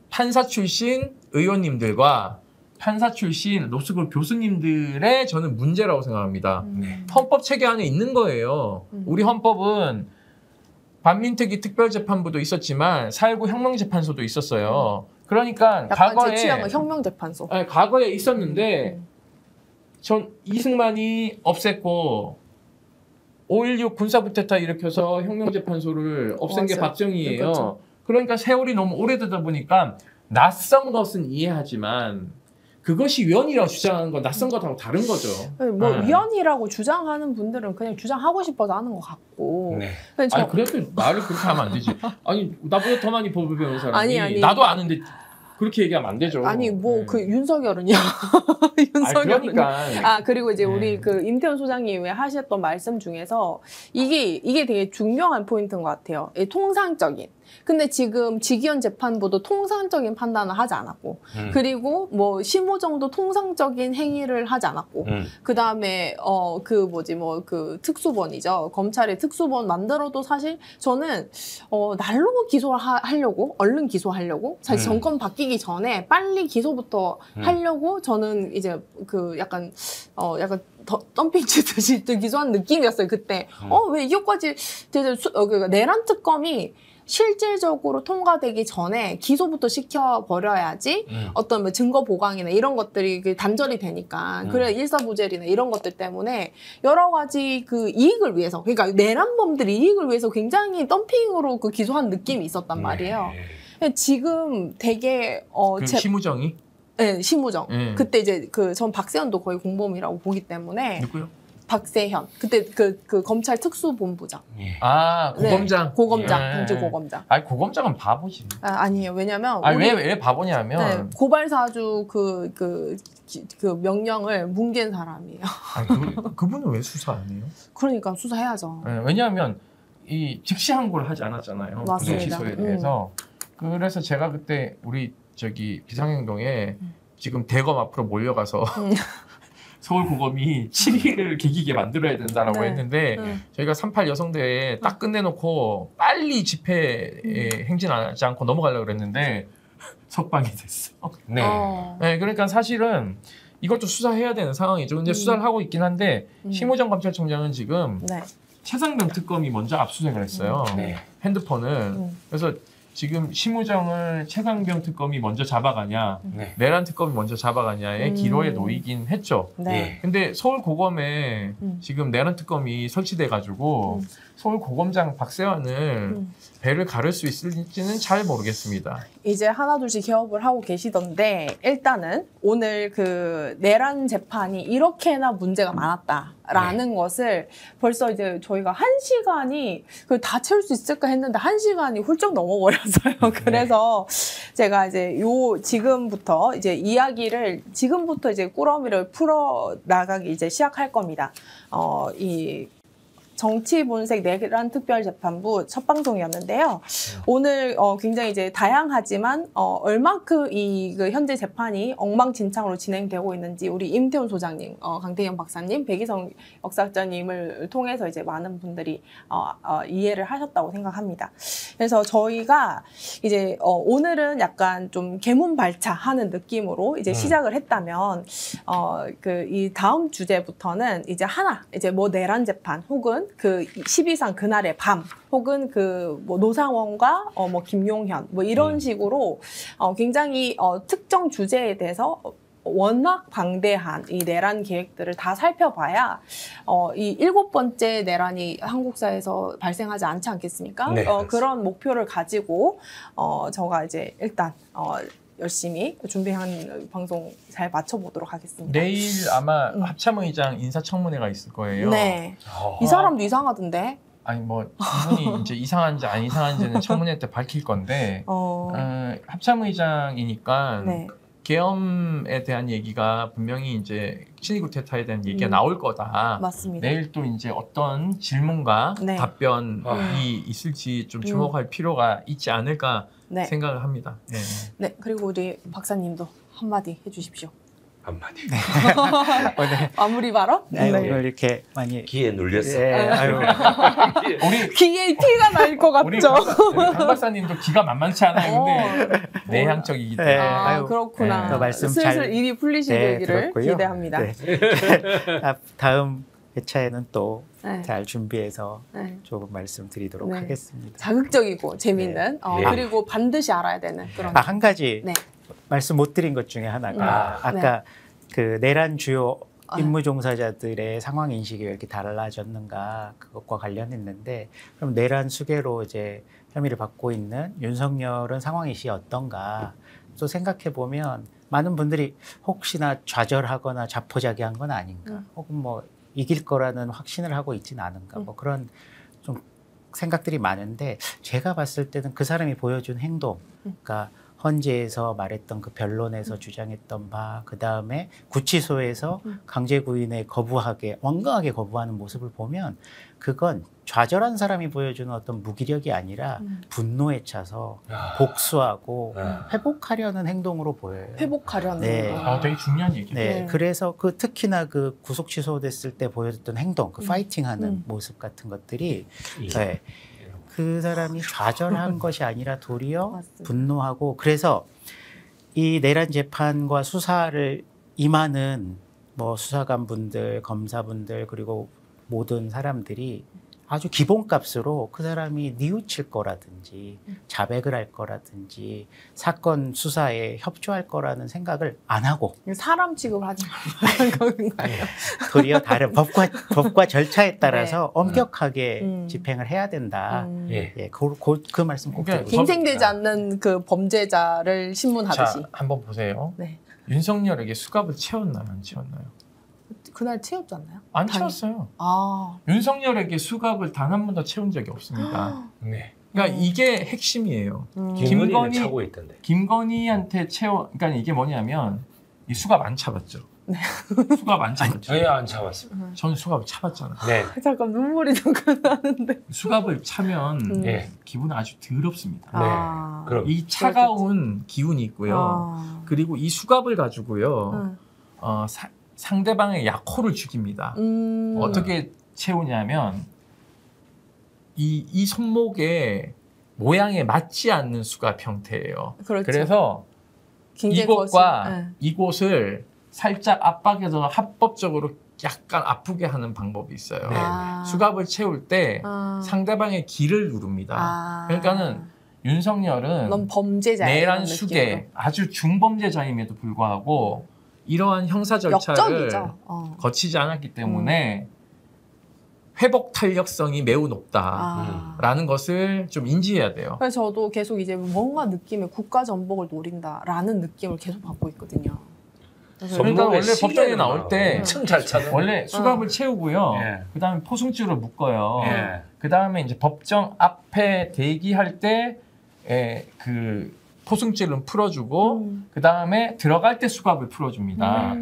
판사 출신 의원님들과 판사 출신 로스쿨 교수님들의 저는 문제라고 생각합니다. 헌법 체계 안에 있는 거예요. 우리 헌법은 반민특위 특별재판부도 있었지만 4.19 혁명재판소도 있었어요. 그러니까 과거에 제 취향은 혁명재판소. 아니, 과거에 있었는데 전 이승만이 없앴고 5.16 군사쿠데타 일으켜서 혁명재판소를 없앤 게 박정희예요. 그렇죠. 그러니까 세월이 너무 오래되다 보니까 낯선 것은 이해하지만 그것이 위헌이라고 주장하는 건 낯선 것하고 다른 거죠. 뭐 위헌이라고 주장하는 분들은 그냥 주장하고 싶어서 하는 것 같고. 네. 아니 그래도 말을 그렇게 하면 안 되지. 아니 나보다 더 많이 법을 배운 사람이 아니. 나도 아는데 그렇게 얘기하면 안 되죠. 아니 뭐 그 윤석열은요. 윤석열은. 그러니까. 그리고 이제 우리 그 임태훈 소장님이 하셨던 말씀 중에서 이게 되게 중요한 포인트인 것 같아요. 통상적인. 근데 지금 지기현 재판부도 통상적인 판단을 하지 않았고, 그리고 뭐 심우정도 통상적인 행위를 하지 않았고, 그 다음에 그 특수본이죠. 검찰의 특수본 만들어도 사실 저는 날로 기소하려고 얼른 기소하려고 사실 정권 바뀌기 전에 빨리 기소부터 하려고 저는 이제 그 약간 덤핑 치듯이 기소한 느낌이었어요 그때. 왜 이것까지 내란 특검이 실질적으로 통과되기 전에 기소부터 시켜버려야지 어떤 뭐 증거 보강이나 이런 것들이 단절이 되니까 그래 일사부재리나 이런 것들 때문에 여러 가지 그 이익을 위해서 그러니까 내란범들이 이익을 위해서 굉장히 덤핑으로 그 기소한 느낌이 있었단 말이에요. 지금 되게 심우정이? 네, 심우정. 그때 이제 전 박세현도 거의 공범이라고 보기 때문에. 누구요? 박세현. 그때 그 검찰 특수본부장. 아, 고검장. 네, 고검장. 당시 고검장. 아니, 고검장은 바보지. 아니에요. 왜냐면. 왜 바보냐면. 네, 고발사주 그 명령을 뭉갠 사람이에요. 아니, 그분은 왜 수사 안 해요? 그러니까 수사해야죠. 네, 왜냐하면 이 즉시 항고를 하지 않았잖아요. 맞습니다. 기소에 대해서. 그래서 제가 그때 우리 비상행동에 지금 대검 앞으로 몰려가서 서울고검이 7일을 계기게 만들어야 된다라고 했는데 저희가 38 여성대에 딱 끝내놓고 빨리 집회에 행진하지 않고 넘어가려고 그랬는데 석방이 됐어. 네. 네, 그러니까 사실은 이것도 수사해야 되는 상황이죠. 근데 수사를 하고 있긴 한데 심우정 검찰총장은 지금 최상병 특검이 먼저 압수수색을 했어요. 핸드폰을. 그래서 지금 심우정을 최상병 특검이 먼저 잡아가냐, 내란 특검이 먼저 잡아가냐의 기로에 놓이긴 했죠. 근데 서울고검에 지금 내란 특검이 설치돼가지고 서울고검장 박세환을 배를 가를 수 있을지는 잘 모르겠습니다. 이제 하나둘씩 개업을 하고 계시던데 일단은 오늘 그 내란 재판이 이렇게나 문제가 많았다라는 것을 벌써 이제 저희가 1시간이 다 채울 수 있을까 했는데 1시간이 훌쩍 넘어버렸어요. 그래서 제가 이제 지금부터 이제 이야기를 지금부터 이제 꾸러미를 풀어 나가기 이제 시작할 겁니다. 이 정치본색 내란 특별재판부 첫 방송이었는데요. 오늘 굉장히 이제 다양하지만 얼마큼 그 현재 재판이 엉망진창으로 진행되고 있는지 우리 임태훈 소장님, 강태경 박사님, 백이성 역사학자님을 통해서 이제 많은 분들이 이해를 하셨다고 생각합니다. 그래서 저희가 이제 오늘은 약간 좀 개문발차하는 느낌으로 이제 시작을 했다면 이 다음 주제부터는 이제 이제 뭐 내란 재판 혹은 그 12상 그날의 밤 혹은 그 뭐 노상원과 뭐 김용현 뭐 이런 식으로 굉장히 특정 주제에 대해서 워낙 방대한 이 내란 계획들을 다 살펴봐야 이 7번째 내란이 한국사에서 발생하지 않지 않겠습니까? 네, 그런 목표를 가지고 저가 이제 일단 열심히 준비한 방송 잘 맞춰보도록 하겠습니다. 내일 아마 합참의장 인사청문회가 있을 거예요. 네. 이 사람도 이상하던데. 아니 뭐 이분이 이제 이상한지 안 이상한지는 청문회 때 밝힐 건데 합참의장이니까 계엄에 대한 얘기가 분명히 이제 친일구테타에 대한 얘기가 나올 거다. 맞습니다. 내일 또 이제 어떤 질문과 답변이 있을지 좀 주목할 필요가 있지 않을까 생각을 합니다. 네, 그리고 우리 박사님도 한마디 해주십시오. 한마디. 마무리 발언? 네. 오늘 이렇게 많이 기에 눌렸어. 네, 아유. 우리 귀에 피가 날 것 우리 같죠? 강 박사님도 기가 만만치 않아요. 근데 내향적이기 때문에. 네. 아, 아유, 그렇구나. 네, 말씀 슬슬 잘- 일이 풀리시기를 들었고요. 기대합니다. 네. 다음 회차에는 또 네. 잘 준비해서 네. 조금 말씀드리도록 네. 하겠습니다. 자극적이고 재밌는 네. 그리고 반드시 알아야 되는 그런. 한 가지 네. 말씀 못 드린 것 중에 하나가 아, 아까 그 내란 주요 아. 임무 종사자들의 상황 인식이 왜 이렇게 달라졌는가 그것과 관련했는데 그럼 내란 수괴로 이제 혐의를 받고 있는 윤석열은 상황 인식이 어떤가 또 생각해 보면 많은 분들이 혹시나 좌절하거나 자포자기한 건 아닌가 혹은 뭐 이길 거라는 확신을 하고 있지는 않은가 뭐 그런 좀 생각들이 많은데 제가 봤을 때는 그 사람이 보여준 행동 그러니까 헌재에서 말했던 그 변론에서 주장했던 바, 그 다음에 구치소에서 강제 구인에 완강하게 거부하는 모습을 보면 그건 좌절한 사람이 보여주는 어떤 무기력이 아니라 분노에 차서 복수하고 회복하려는 행동으로 보여요. 회복하려는. 네. 되게 중요한 얘기예요. 네, 네. 그래서 특히나 그 구속 취소됐을 때 보여줬던 행동, 그 파이팅하는 모습 같은 것들이 네, 그 사람이 좌절한 것이 아니라 도리어 맞습니다. 분노하고 그래서 이 내란 재판과 수사를 임하는 뭐 수사관분들, 검사분들 그리고 모든 사람들이 아주 기본값으로 그 사람이 뉘우칠 거라든지 자백을 할 거라든지 사건 수사에 협조할 거라는 생각을 안 하고 사람 취급하지 말라는 건가요? 도리어 다른 법과 절차에 따라서 엄격하게 음. 집행을 해야 된다. 예. 예, 그 말씀 꼭 그러니까 드리고 갱생되지 않는 그 범죄자를 신문하듯이. 자, 한번 보세요. 네. 윤석열에게 수갑을 채웠나요? 안 채웠나요? 그날 채웠지 않나요? 안 당연히. 채웠어요. 아. 윤석열에게 수갑을 단 한 번도 채운 적이 없습니다. 네. 그러니까 이게 핵심이에요. 김건희는 김건희- 차고 있던데. 김건희한테 그러니까 이게 뭐냐면 이 수갑 안 차봤죠. 수갑 안 차봤죠. 예, 안 차봤습니다. 저는 수갑을 차봤잖아요. 네. 잠깐 눈물이 잠깐 나는데. 수갑을 차면 예. 기분은 아주 더럽습니다. 아. 그럼 이 차가운 기운이 있고요. 아. 그리고 이 수갑을 가지고요. 상대방의 약호를 죽입니다. 어떻게 채우냐면 이 손목의 모양에 맞지 않는 수갑 형태예요. 그렇죠. 그래서 굉장히 이곳과 거실. 네. 이곳을 살짝 압박해서 합법적으로 약간 아프게 하는 방법이 있어요. 네. 아. 수갑을 채울 때 아. 상대방의 기를 누릅니다. 아. 그러니까는 윤석열은 넌 범죄자야. 내란 이런 수계 느낌으로. 아주 중범죄자임에도 불구하고 이러한 형사 절차를 역적이죠. 거치지 않았기 때문에 회복 탄력성이 매우 높다라는 것을 좀 인지해야 돼요. 그래서 저도 계속 이제 뭔가 느낌에 국가 전복을 노린다라는 느낌을 계속 받고 있거든요. 그래서 그러니까 원래 손목에 법정에 시계를 나올 때 엄청 잘 차던. 원래 수갑을 채우고요. 예. 그다음에 포승줄을 묶어요. 예. 그다음에 이제 법정 앞에 대기할 때 그 포승줄은 풀어주고 그다음에 들어갈 때 수갑을 풀어줍니다.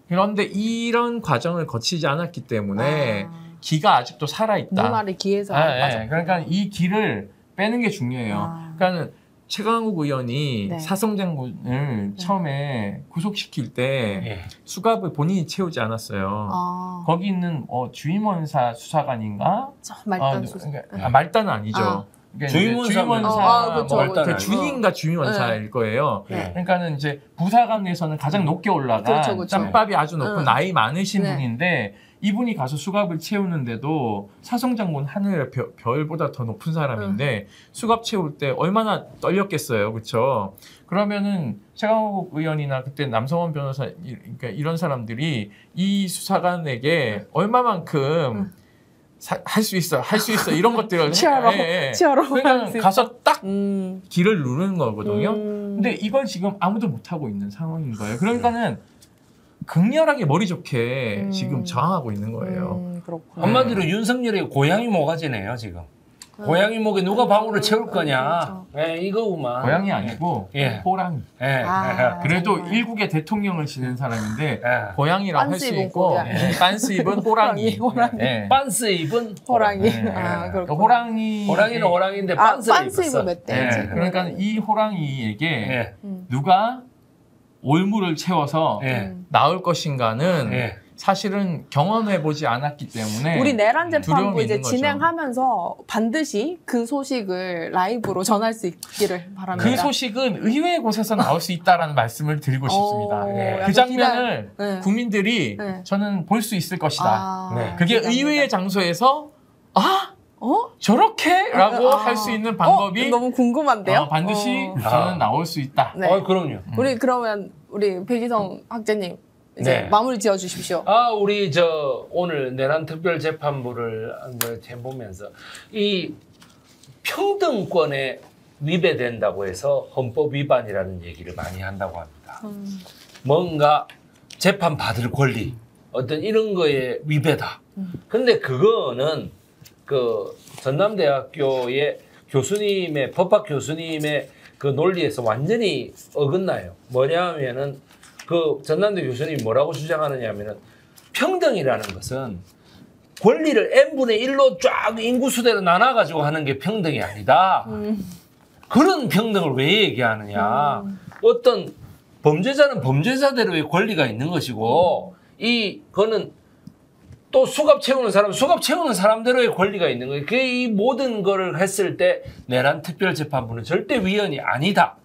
그런데 이런 과정을 거치지 않았기 때문에 기가 아직도 살아있다. 눈알이 기에서 맞아. 그러니까 이 기를 빼는 게 중요해요. 그러니까 최강욱 의원이 네. 사성장군을 처음에 구속시킬 때 예. 수갑을 본인이 채우지 않았어요. 거기 있는 주임원사 수사관인가? 말단 수사. 말단은 아니죠. 그러니까 주임원사 그쵸, 뭐 그쵸. 주임인가 주임원사일 거예요. 네. 그러니까는 이제 부사관에서는 가장 높게 올라간 그렇죠, 그렇죠. 짬밥이 아주 높은 나이 많으신 네. 분인데 이분이 가서 수갑을 채우는데도 사성장군 하늘 별보다 더 높은 사람인데 수갑 채울 때 얼마나 떨렸겠어요, 그렇죠? 그러면은 최강욱 의원이나 그때 남성원 변호사 그러니까 이런 사람들이 이 수사관에게 얼마만큼 할 수 있어 이런 것들을 치아로 그러니까 가서 딱 음. 길을 누르는 거거든요. 근데 이걸 지금 아무도 못 하고 있는 상황인 거예요. 그러니까는 극렬하게 머리 좋게 지금 저항하고 있는 거예요. 그렇구나. 한마디로 윤석열의 고양이 모가지네요 지금. 고양이 목에 누가 방울을 채울 거냐. 예, 이거구만. 고양이 아니고 예. 호랑이. 예. 그래도 정말. 일국의 대통령을 지낸 사람인데 예. 고양이라고 할 빤스 수 입은 있고 고양이. 빤스 입은 호랑이. 호랑이. 예. 빤스 입은 호랑이. 네. 그렇구나. 호랑이. 호랑이는 호랑이인데 빤스를 빤스 입었어. 입은 멧돼지. 예. 그러니까 이 호랑이에게 예. 누가 올무를 채워서 나올 것인가는 사실은 경험해보지 않았기 때문에 우리 내란 재판부 이제 있는 거죠. 진행하면서 반드시 그 소식을 라이브로 전할 수 있기를 바랍니다. 그 소식은 의외의 곳에서 나올 수 있다라는 말씀을 드리고 싶습니다. 그 약간 장면을 네. 국민들이 저는 볼 수 있을 것이다. 그게 기대합니다. 의외의 장소에서 저렇게? 라고 할 수 있는 방법이 너무 궁금한데요? 반드시 저는 나올 수 있다. 네. 그럼요. 우리 그러면 우리 백이성 학자님 이제 네. 마무리 지어 주십시오. 우리 오늘 내란 특별 재판부를 해보면서 이 평등권에 위배된다고 해서 헌법 위반이라는 얘기를 많이 한다고 합니다. 뭔가 재판 받을 권리, 어떤 이런 거에 위배다. 근데 그거는 그 전남대학교의 교수님의 법학 교수님의 그 논리에서 완전히 어긋나요. 뭐냐면은 그 전남대 교수님이 뭐라고 주장하느냐 하면은 평등이라는 것은 권리를 n분의 1로 쫙 인구수대로 나눠가지고 하는 게 평등이 아니다. 그런 평등을 왜 얘기하느냐. 어떤 범죄자는 범죄자대로의 권리가 있는 것이고 이거는 또 수갑 채우는 사람대로의 권리가 있는 거예요. 이 모든 거를 했을 때 내란 특별재판부는 절대 위헌이 아니다.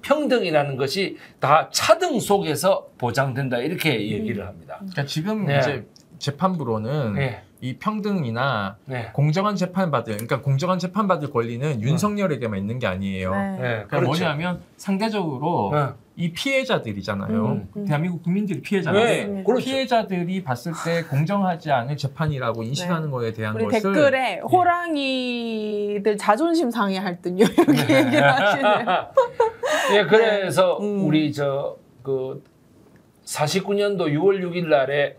평등이라는 것이 다 차등 속에서 보장된다. 이렇게 얘기를 합니다. 그러니까 지금 이제 재판부로는 이 평등이나 공정한 재판받을, 그러니까 공정한 재판받을 권리는 윤석열에게만 있는 게 아니에요. 그러니까 그렇죠. 뭐냐면 상대적으로 이 피해자들이잖아요. 대한민국 국민들이 피해자인데 그렇죠. 피해자들이 봤을 때 공정하지 않은 재판이라고 인식하는 거에 대한 우리 것을 댓글에 호랑이들 자존심 상해할 듯요 이렇게 얘기를 하시네요. 그래서 우리 49년도 6월 6일 날에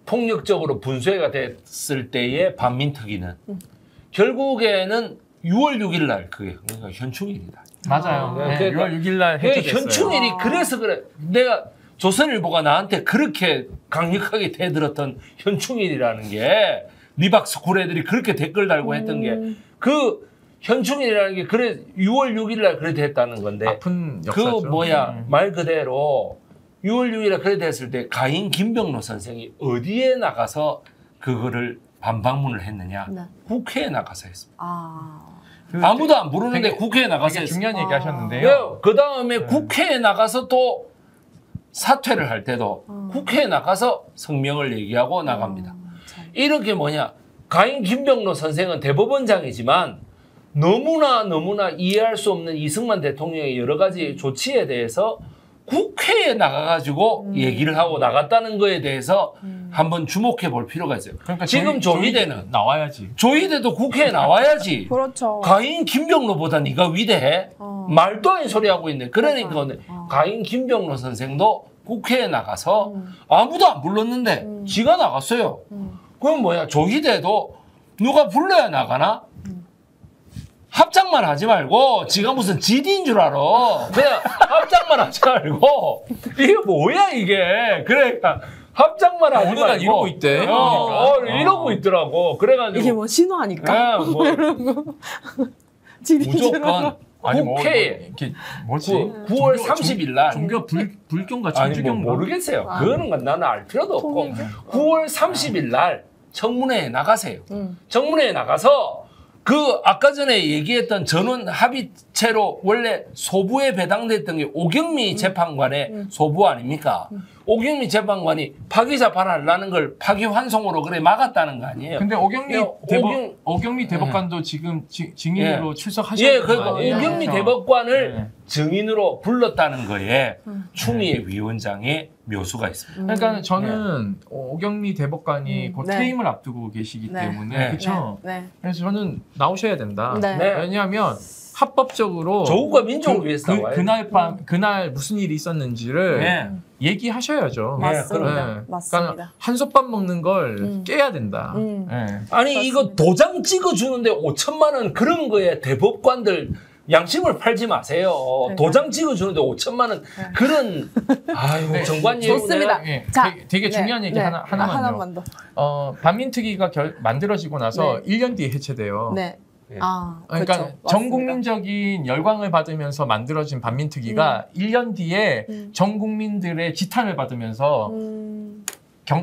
폭력적으로 분쇄가 됐을 때의 반민특위는 결국에는 6월 6일 날 그게 그러니까 현충일이다. 맞아요. 6월 6일 날 해체됐어요. 현충일이 그래서 그래. 내가 조선일보가 나한테 그렇게 강력하게 대들었던 현충일이라는 게 리박스쿨 애들이 그렇게 댓글 달고 했던 게 그 현충일이라는 게 그래 6월 6일 날 그래 됐다는 건데 아픈 역사죠. 그 말 그대로 6월 6일에 그래 됐을 때 가인 김병로 선생이 어디에 나가서 그거를 반박문을 했느냐? 국회에 나가서 했습니다. 아무도 안 부르는데 국회에 나가서 했습니다. 중요한 얘기 하셨는데요. 그 다음에 국회에 나가서 또 사퇴를 할 때도 국회에 나가서 성명을 얘기하고 나갑니다. 이렇게 가인 김병로 선생은 대법원장이지만 너무나 이해할 수 없는 이승만 대통령의 여러 가지 조치에 대해서 국회에 나가가지고 얘기를 하고 나갔다는 거에 대해서 한번 주목해 볼 필요가 있어요. 그러니까 지금 조희대는 나와야지. 조희대도 국회에 나와야지. 그렇죠. 가인 김병로보다 네가 위대해? 말도 아닌 소리 하고 있네. 그러니까 가인 김병로 선생도 국회에 나가서 아무도 안 불렀는데 지가 나갔어요. 그럼 조희대도 누가 불러야 나가나? 합작만 하지 말고 지가 무슨 GD인 줄 알아. 그냥 합작만 하지 말고 이게 뭐야 이게. 그러니까 합작만 하지 말고. 오늘 이러고 있대. 이러고 있더라고. 그래가지고 이게 신호하니까. 무조건 국회에 9월 30일 날 종교 불교인가 천주교인가 모르겠어요. 그거는 나는 알 필요도 없고 9월 30일 날 청문회에 나가세요. 청문회에 나가서 아까 전에 얘기했던 전원 합의체로 원래 소부에 배당됐던 게 오경미 재판관의 소부 아닙니까? 오경미 재판관이 파기자판하려는 걸 파기환송으로 막았다는 거 아니에요? 근데 오경미 대법관도 지금 증인으로 출석하셨던 거 아니에요? 오경미 대법관을 증인으로 불렀다는 거에 추미애 위원장의 묘수가 있습니다. 그러니까 저는 오경미 대법관이 곧 퇴임을 앞두고 계시기 때문에 그렇죠. 그래서 저는 나오셔야 된다. 왜냐하면 합법적으로 조국과 민족을 위해서 나와요. 그날 무슨 일이 있었는지를 얘기하셔야죠. 맞습니다. 그러니까 한솥밥 먹는 걸 깨야 된다. 아니 이거 도장 찍어주는데 5천만 원 그런 거에 대법관들 양심을 팔지 마세요. 도장 찍어주는데 5천만 원 그런 정관 얘기 좋습니다. 자, 되게 중요한 얘기 하나만요. 하나만 더. 반민특위가 만들어지고 나서 1년 뒤에 해체돼요. 예. 그러니까 그렇죠. 전 국민적인 열광을 받으면서 만들어진 반민특위가 1년 뒤에 전 국민들의 지탄을 받으면서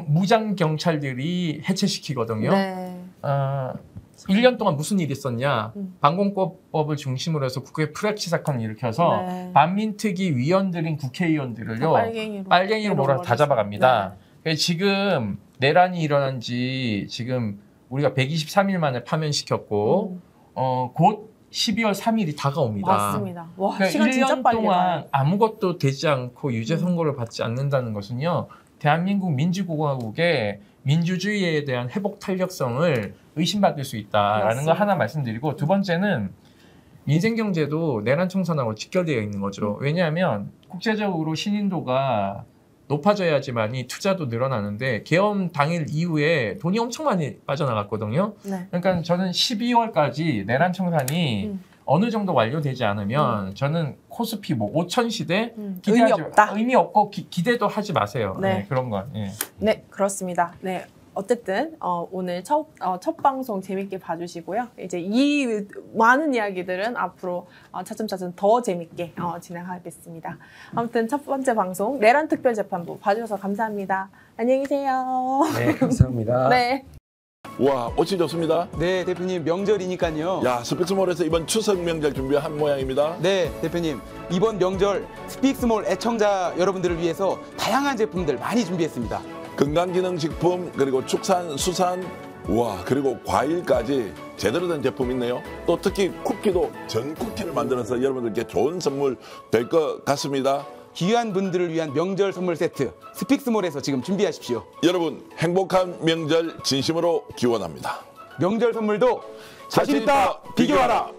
무장 경찰들이 해체시키거든요. 네. 1년 동안 무슨 일이 있었냐. 반공법을 중심으로 해서 국회 프렉시 사건을 일으켜서 네. 반민특위 위원들인 국회의원들을요. 빨갱이로 몰아서 다 잡아갑니다. 네. 지금 내란이 일어난 지 지금 우리가 123일 만에 파면시켰고 곧 12월 3일이 다가옵니다. 맞습니다. 와, 그러니까 시간 진짜 1년 빨리 동안 가요. 아무것도 되지 않고 유죄 선고를 받지 않는다는 것은요. 대한민국 민주공화국의 민주주의에 대한 회복 탄력성을 의심받을 수 있다라는 맞습니다. 거 하나 말씀드리고, 두 번째는 민생경제도 내란 청산하고 직결되어 있는 거죠. 왜냐하면 국제적으로 신인도가 높아져야지만이 투자도 늘어나는데 계엄 당일 이후에 돈이 엄청 많이 빠져나갔거든요. 네. 그러니까 저는 12월까지 내란 청산이 어느 정도 완료되지 않으면 저는 코스피 뭐 5천 시대 의미 없고 기대도 하지 마세요. 네. 네, 그런 건. 예. 네, 그렇습니다. 네. 어쨌든 오늘 첫 방송 재밌게 봐주시고요. 이제 이 많은 이야기들은 앞으로 차츰차츰 더 재밌게 진행하겠습니다. 아무튼 첫 번째 방송 내란 특별재판부 봐주셔서 감사합니다. 안녕히 계세요. 네, 감사합니다. 네. 와, 옷이 좋습니다. 네, 대표님 명절이니까요. 야, 스픽스몰에서 이번 추석 명절 준비한 모양입니다. 네, 대표님 이번 명절 스픽스몰 애청자 여러분들을 위해서 다양한 제품들 많이 준비했습니다. 건강기능식품, 그리고 축산, 수산, 와, 그리고 과일까지 제대로 된 제품 있네요. 또 특히 쿠키도 전 쿠키를 만들어서 여러분들께 좋은 선물 될 것 같습니다. 귀한 분들을 위한 명절 선물 세트 스픽스몰에서 지금 준비하십시오. 여러분 행복한 명절 진심으로 기원합니다. 명절 선물도 자신 있다 비교하라.